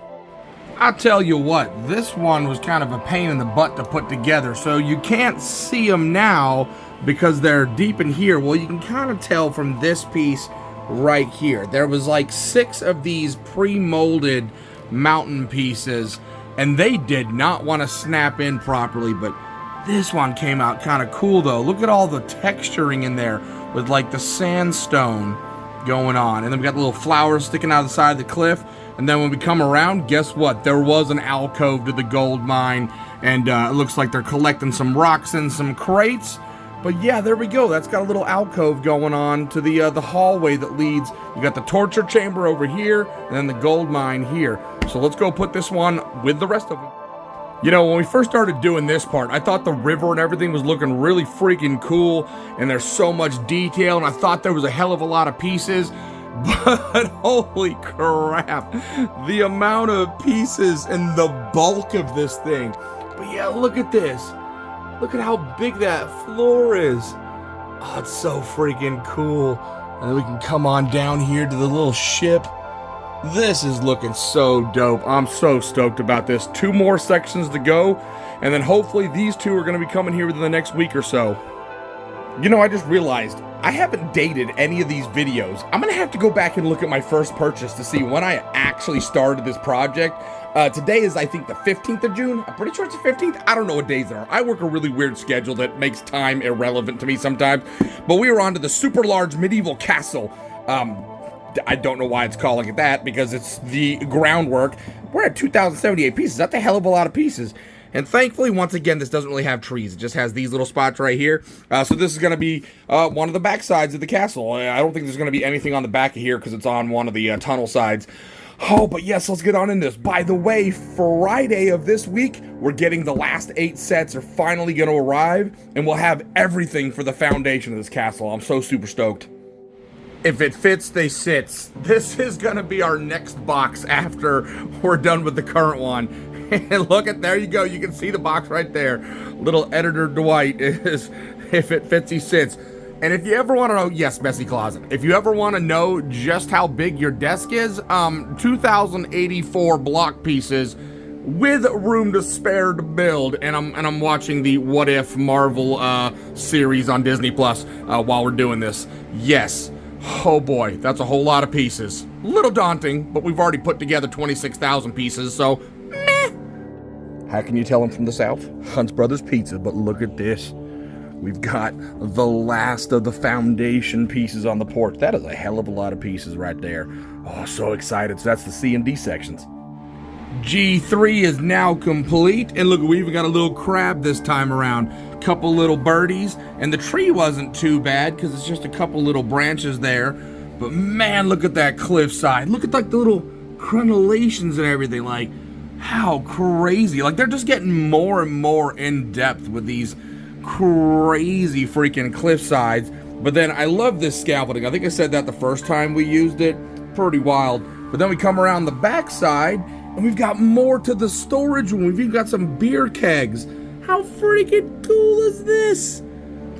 I'll tell you what, this one was kind of a pain in the butt to put together. So you can't see them now because they're deep in here. Well, you can kind of tell from this piece right here. There was like 6 of these pre-molded mountain pieces, and they did not want to snap in properly, but this one came out kind of cool though. Look at all the texturing in there with like the sandstone going on. And then we got the little flowers sticking out of the side of the cliff. And then when we come around, guess what? There was an alcove to the gold mine, and it looks like they're collecting some rocks in some crates. But yeah, there we go. That's got a little alcove going on to the hallway that leads. You got the torture chamber over here, and then the gold mine here. So let's go put this one with the rest of them. You know, when we first started doing this part, I thought the river and everything was looking really freaking cool, and there's so much detail, and I thought there was a hell of a lot of pieces. But holy crap, the amount of pieces and the bulk of this thing. But yeah, look at this. Look at how big that floor is. Oh, it's so freaking cool. And then we can come on down here to the little ship. This is looking so dope. I'm so stoked about this. 2 more sections to go, and then hopefully these 2 are going to be coming here within the next week or so. You know, I just realized I haven't dated any of these videos. I'm going to have to go back and look at my first purchase to see when I actually started this project. Today is, I think, the 15th of June. I'm pretty sure it's the 15th. I don't know what days there are. I work a really weird schedule that makes time irrelevant to me sometimes. But we were on to the super large medieval castle. I don't know why it's calling it that, because it's the groundwork. We're at 2,078 pieces. That's a hell of a lot of pieces. And thankfully, once again, this doesn't really have trees. It just has these little spots right here. So this is going to be one of the back sides of the castle. I don't think there's going to be anything on the back of here because it's on one of the tunnel sides. Oh, but yes, let's get on in this. By the way, Friday of this week, we're getting the last 8 sets are finally going to arrive, and we'll have everything for the foundation of this castle. I'm so super stoked. If it fits, they sits. This is going to be our next box after we're done with the current one. And look at, there you go. You can see the box right there. Little Editor Dwight is, if it fits, he sits. And if you ever want to know, yes, messy closet. If you ever want to know just how big your desk is, 2,084 block pieces with room to spare to build. And I'm watching the What If Marvel series on Disney Plus while we're doing this. Yes. Oh boy, that's a whole lot of pieces. A little daunting, but we've already put together 26,000 pieces, so meh. How can you tell I'm from the South? Hunt's Brothers Pizza, but look at this. We've got the last of the foundation pieces on the porch. That is a hell of a lot of pieces right there. Oh, so excited. So that's the C and D sections. G3 is now complete, and look, we even got a little crab this time around. Couple little birdies, and the tree wasn't too bad because it's just a couple little branches there. But man, look at that cliffside. Look at like the little crenellations and everything. Like, How crazy. Like, they're just getting more and more in depth with these crazy freaking cliff sides. But then I love this scaffolding. I think I said that the first time we used it. Pretty wild. But then we come around the back side and we've got more to the storage room. We've even got some beer kegs. How freaking cool is this?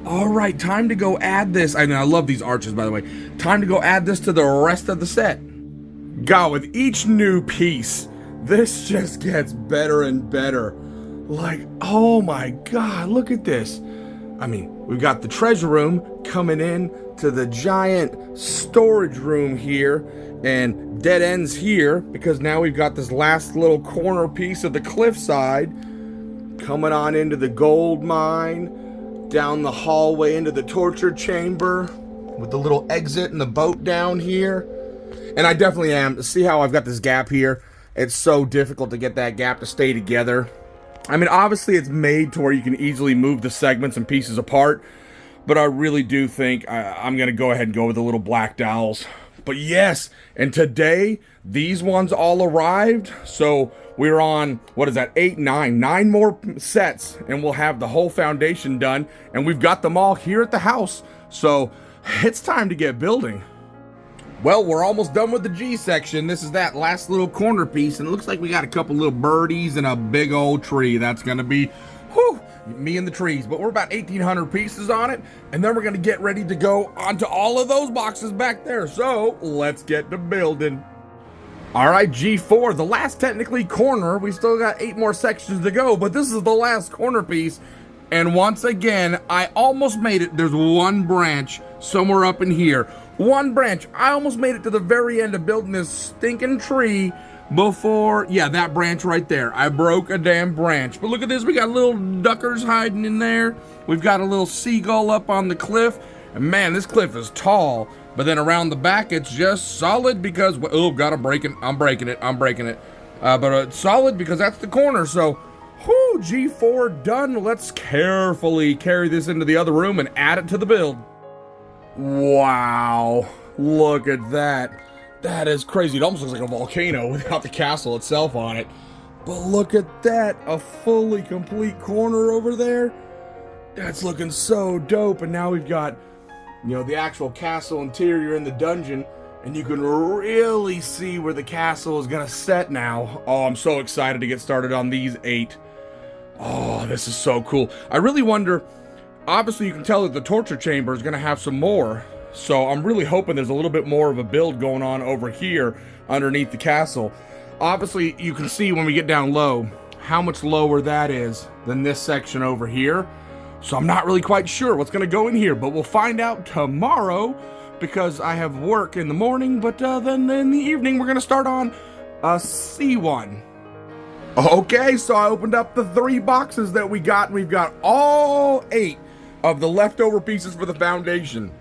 All right, time to go add this. I love these arches, by the way. Time to go add this to the rest of the set. God, with each new piece, this just gets better and better. Like, oh my God, look at this. I mean, we've got the treasure room coming in to the giant storage room here, and dead ends here because now we've got this last little corner piece of the cliffside coming on into the gold mine, down the hallway into the torture chamber with the little exit and the boat down here. And I definitely am. See how I've got this gap here? It's so difficult to get that gap to stay together. I mean, obviously it's made to where you can easily move the segments and pieces apart, but I really do think I'm going to go ahead and go with the little black dowels. But yes, and today, these ones all arrived, so we're on, what is that, 8, 9 more sets, and we'll have the whole foundation done, and we've got them all here at the house, so it's time to get building. Well, we're almost done with the G section. This is that last little corner piece, and it looks like we got a couple little birdies and a big old tree. That's gonna be, whew, me and the trees. But we're about 1,800 pieces on it, and then we're gonna get ready to go onto all of those boxes back there. So let's get to building. All right, G4, the last technically corner. We still got 8 more sections to go, but this is the last corner piece. And once again, I almost made it. There's one branch somewhere up in here. One branch. I almost made it to the very end of building this stinking tree before, yeah, that branch right there. I broke a damn branch. But look at this. We got little duckers hiding in there. We've got a little seagull up on the cliff. And man, this cliff is tall. But then around the back, it's just solid because, oh, gotta break it. I'm breaking it. But it's solid because that's the corner. So, whoo, G4 done. Let's carefully carry this into the other room and add it to the build. Wow, look at that. That is crazy. It almost looks like a volcano without the castle itself on it. But look at that, a fully complete corner over there. That's looking so dope. And now we've got, you know, the actual castle interior in the dungeon, and you can really see where the castle is gonna set now. Oh, I'm so excited to get started on these 8. Oh, this is so cool. I really wonder, obviously you can tell that the torture chamber is gonna have some more, so I'm really hoping there's a little bit more of a build going on over here underneath the castle. Obviously you can see when we get down low how much lower that is than this section over here, so I'm not really quite sure what's gonna go in here, but we'll find out tomorrow because I have work in the morning. But then in the evening we're gonna start on C1. Okay, so I opened up the 3 boxes that we got, and we've got all 8 of the leftover pieces for the foundation.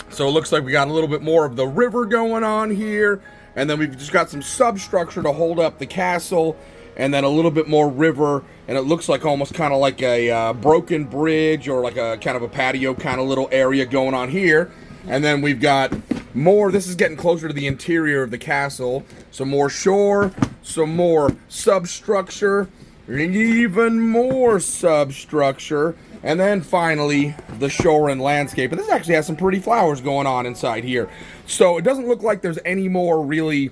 So it looks like we got a little bit more of the river going on here, and then we've just got some substructure to hold up the castle, and then a little bit more river, and it looks like almost kind of like a broken bridge or like a kind of a patio kind of little area going on here. And then we've got more, this is getting closer to the interior of the castle, some more shore, some more substructure, and even more substructure, and then finally the shore and landscape. And this actually has some pretty flowers going on inside here. So it doesn't look like there's any more really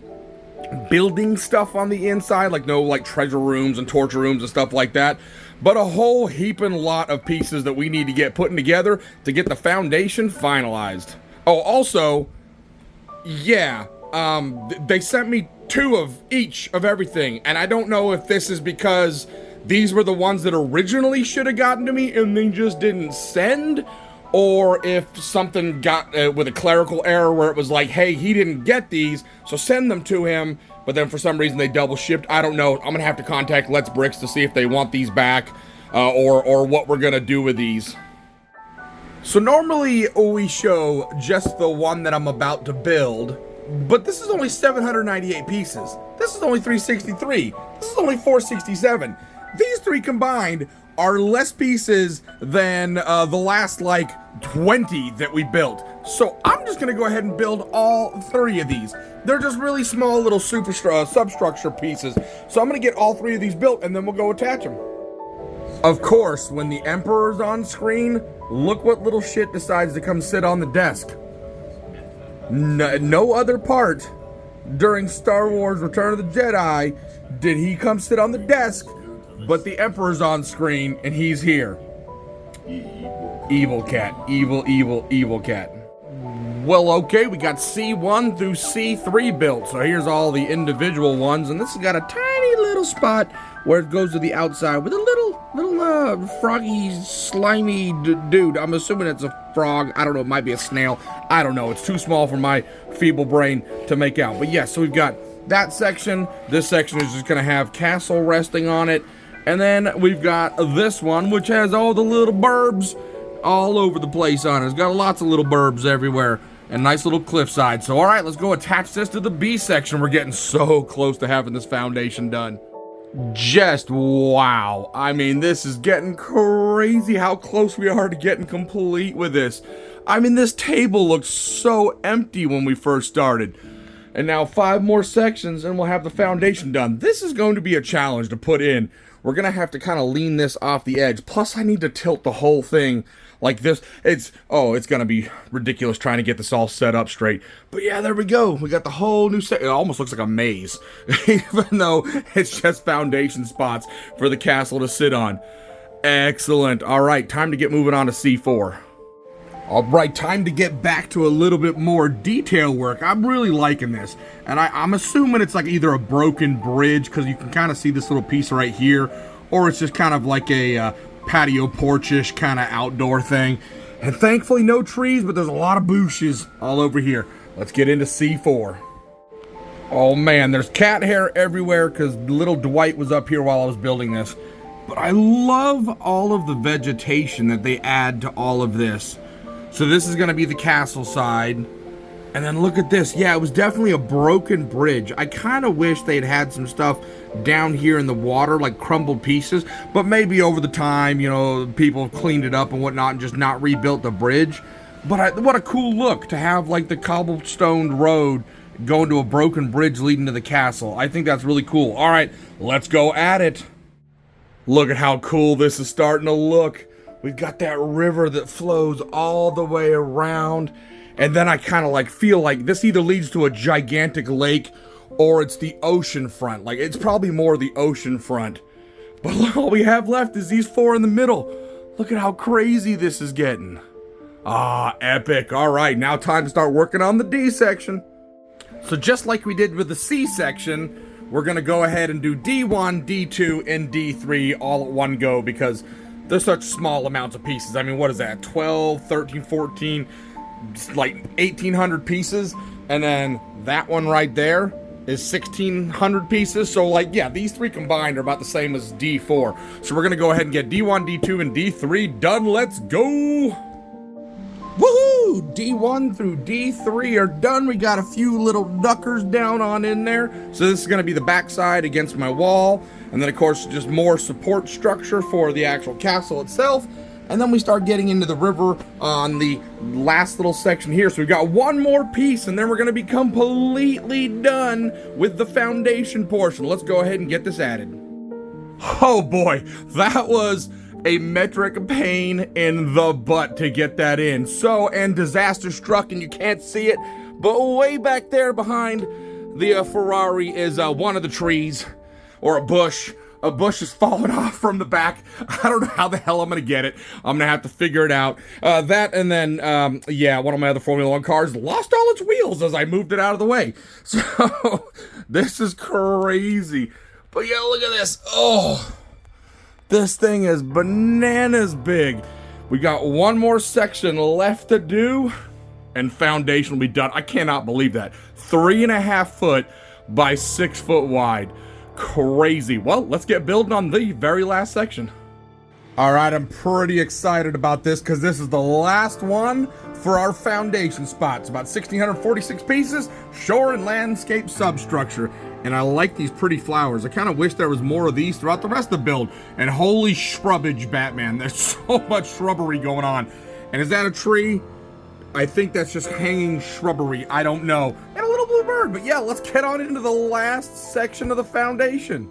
building stuff on the inside, like no like treasure rooms and torture rooms and stuff like that, but a whole heaping lot of pieces that we need to get putting together to get the foundation finalized. Oh, also, yeah, they sent me 2 of each of everything, and I don't know if this is because these were the ones that originally should have gotten to me and they just didn't send, or if something got with a clerical error where it was like, hey, he didn't get these, so send them to him, but then for some reason they double shipped. I don't know. I'm gonna have to contact LetBricks to see if they want these back, or what we're gonna do with these. So normally we show just the one that I'm about to build, but this is only 798 pieces. This is only 363. This is only 467. These 3 combined are less pieces than the last like 20 that we built. So I'm just gonna go ahead and build all 3 of these. They're just really small little substructure pieces. So I'm gonna get all 3 of these built and then we'll go attach them. Of course, when the Emperor's on screen, look what little shit decides to come sit on the desk. No other part during Star Wars Return of the Jedi did he come sit on the desk, but the Emperor's on screen and he's here. Evil cat. Evil, evil, evil cat. Well, okay, we got C1 through C3 built, so here's all the individual ones, and this has got a tiny little spot where it goes to the outside with a little froggy, slimy dude. I'm assuming it's a frog. I don't know, it might be a snail. I don't know, it's too small for my feeble brain to make out. But yes, so we've got that section. This section is just gonna have castle resting on it, and then we've got this one, which has all the little burbs all over the place on it. It's got lots of little burbs everywhere. And nice little cliffside. So, all right, let's go attach this to the B section. We're getting so close to having this foundation done. Just wow. I mean, this is getting crazy how close we are to getting complete with this. I mean, this table looked so empty when we first started. And now 5 more sections and we'll have the foundation done. This is going to be a challenge to put in. We're going to have to kind of lean this off the edge. Plus, I need to tilt the whole thing like this. It's going to be ridiculous trying to get this all set up straight. But yeah, there we go. We got the whole new set. It almost looks like a maze, even though it's just foundation spots for the castle to sit on. Excellent. All right, time to get moving on to C4. All right, time to get back to a little bit more detail work. I'm really liking this. And I'm assuming it's like either a broken bridge, because you can kind of see this little piece right here, or it's just kind of like a patio porch-ish kind of outdoor thing. And thankfully no trees, but there's a lot of bushes all over here. Let's get into C4. Oh man, there's cat hair everywhere because little Dwight was up here while I was building this. But I love all of the vegetation that they add to all of this. So this is going to be the castle side. And then look at this. Yeah, it was definitely a broken bridge. I kind of wish they'd had some stuff down here in the water, like crumbled pieces. But maybe over the time, you know, people have cleaned it up and whatnot and just not rebuilt the bridge. But what a cool look to have, like, the cobblestone road going to a broken bridge leading to the castle. I think that's really cool. All right, let's go at it. Look at how cool this is starting to look. We've got that river that flows all the way around. And then I kind of like feel like this either leads to a gigantic lake or it's the ocean front. Like, it's probably more the ocean front. But look, all we have left is these 4 in the middle. Look at how crazy this is getting. Ah, epic. All right, now time to start working on the D section. So just like we did with the C section, we're going to go ahead and do D1, D2, and D3 all at one go because they're such small amounts of pieces. I mean, what is that? 12, 13, 14, like 1,800 pieces. And then that one right there is 1,600 pieces. So, like, yeah, these 3 combined are about the same as D4. So we're going to go ahead and get D1, D2, and D3 done. Let's go! Woohoo! D1 through D3 are done. We got a few little duckers down on in there. So this is going to be the backside against my wall. And then, of course, just more support structure for the actual castle itself. And then we start getting into the river on the last little section here. So we've got one more piece, and then we're going to be completely done with the foundation portion. Let's go ahead and get this added. Oh boy, that was a metric pain in the butt to get that in. So, and disaster struck, and you can't see it, but way back there behind the Ferrari is one of the trees, or a bush. A bush is falling off from the back. I don't know how the hell I'm gonna get it. I'm gonna have to figure it out. That, and then, yeah, one of my other Formula 1 cars lost all its wheels as I moved it out of the way. So, this is crazy. But yeah, look at this. Oh, this thing is bananas big. We got one more section left to do, and foundation will be done. I cannot believe that. 3.5 foot by 6 foot wide. Crazy. Well, let's get building on the very last section. All right, I'm pretty excited about this because this is the last one for our foundation spot. It's about 1,646 pieces, shore and landscape substructure. And I like these pretty flowers. I kind of wish there was more of these throughout the rest of the build. And holy shrubbage, Batman. There's so much shrubbery going on. And is that a tree? I think that's just hanging shrubbery. I don't know. And a little blue bird. But yeah, let's get on into the last section of the foundation.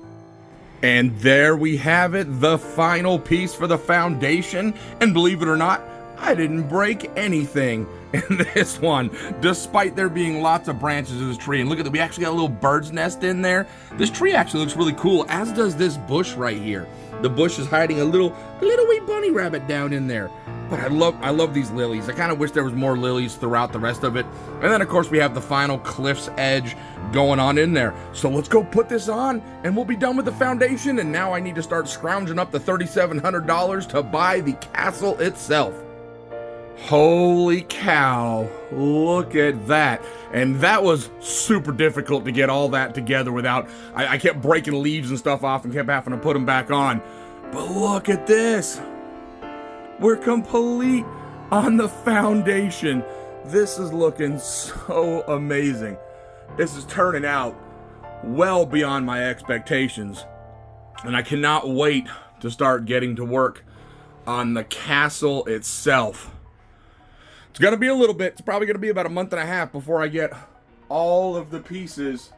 And there we have it, the final piece for the foundation. And believe it or not, I didn't break anything in this one, despite there being lots of branches of this tree. And look at that, we actually got a little bird's nest in there. This tree actually looks really cool, as does this bush right here. The bush is hiding a little wee bunny rabbit down in there. But I love these lilies. I kind of wish there was more lilies throughout the rest of it. And then of course we have the final cliff's edge going on in there. So let's go put this on and we'll be done with the foundation. And now I need to start scrounging up the $3,700 to buy the castle itself. Holy cow, look at that. And that was super difficult to get all that together without, I kept breaking leaves and stuff off and kept having to put them back on. But look at this. We're complete on the foundation. This is looking so amazing. This is turning out well beyond my expectations. And I cannot wait to start getting to work on the castle itself. It's gonna be a little bit, it's probably gonna be about a month and a half before I get all of the pieces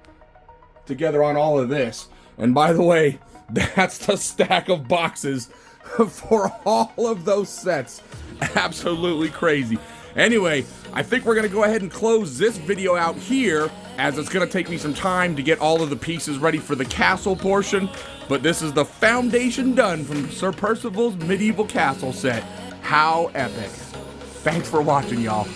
together on all of this. And by the way, that's the stack of boxes for all of those sets. Absolutely crazy. Anyway, I think we're gonna go ahead and close this video out here, as it's gonna take me some time to get all of the pieces ready for the castle portion. But this is the foundation done from Sir Perceval's medieval castle set. How epic. Thanks for watching, y'all.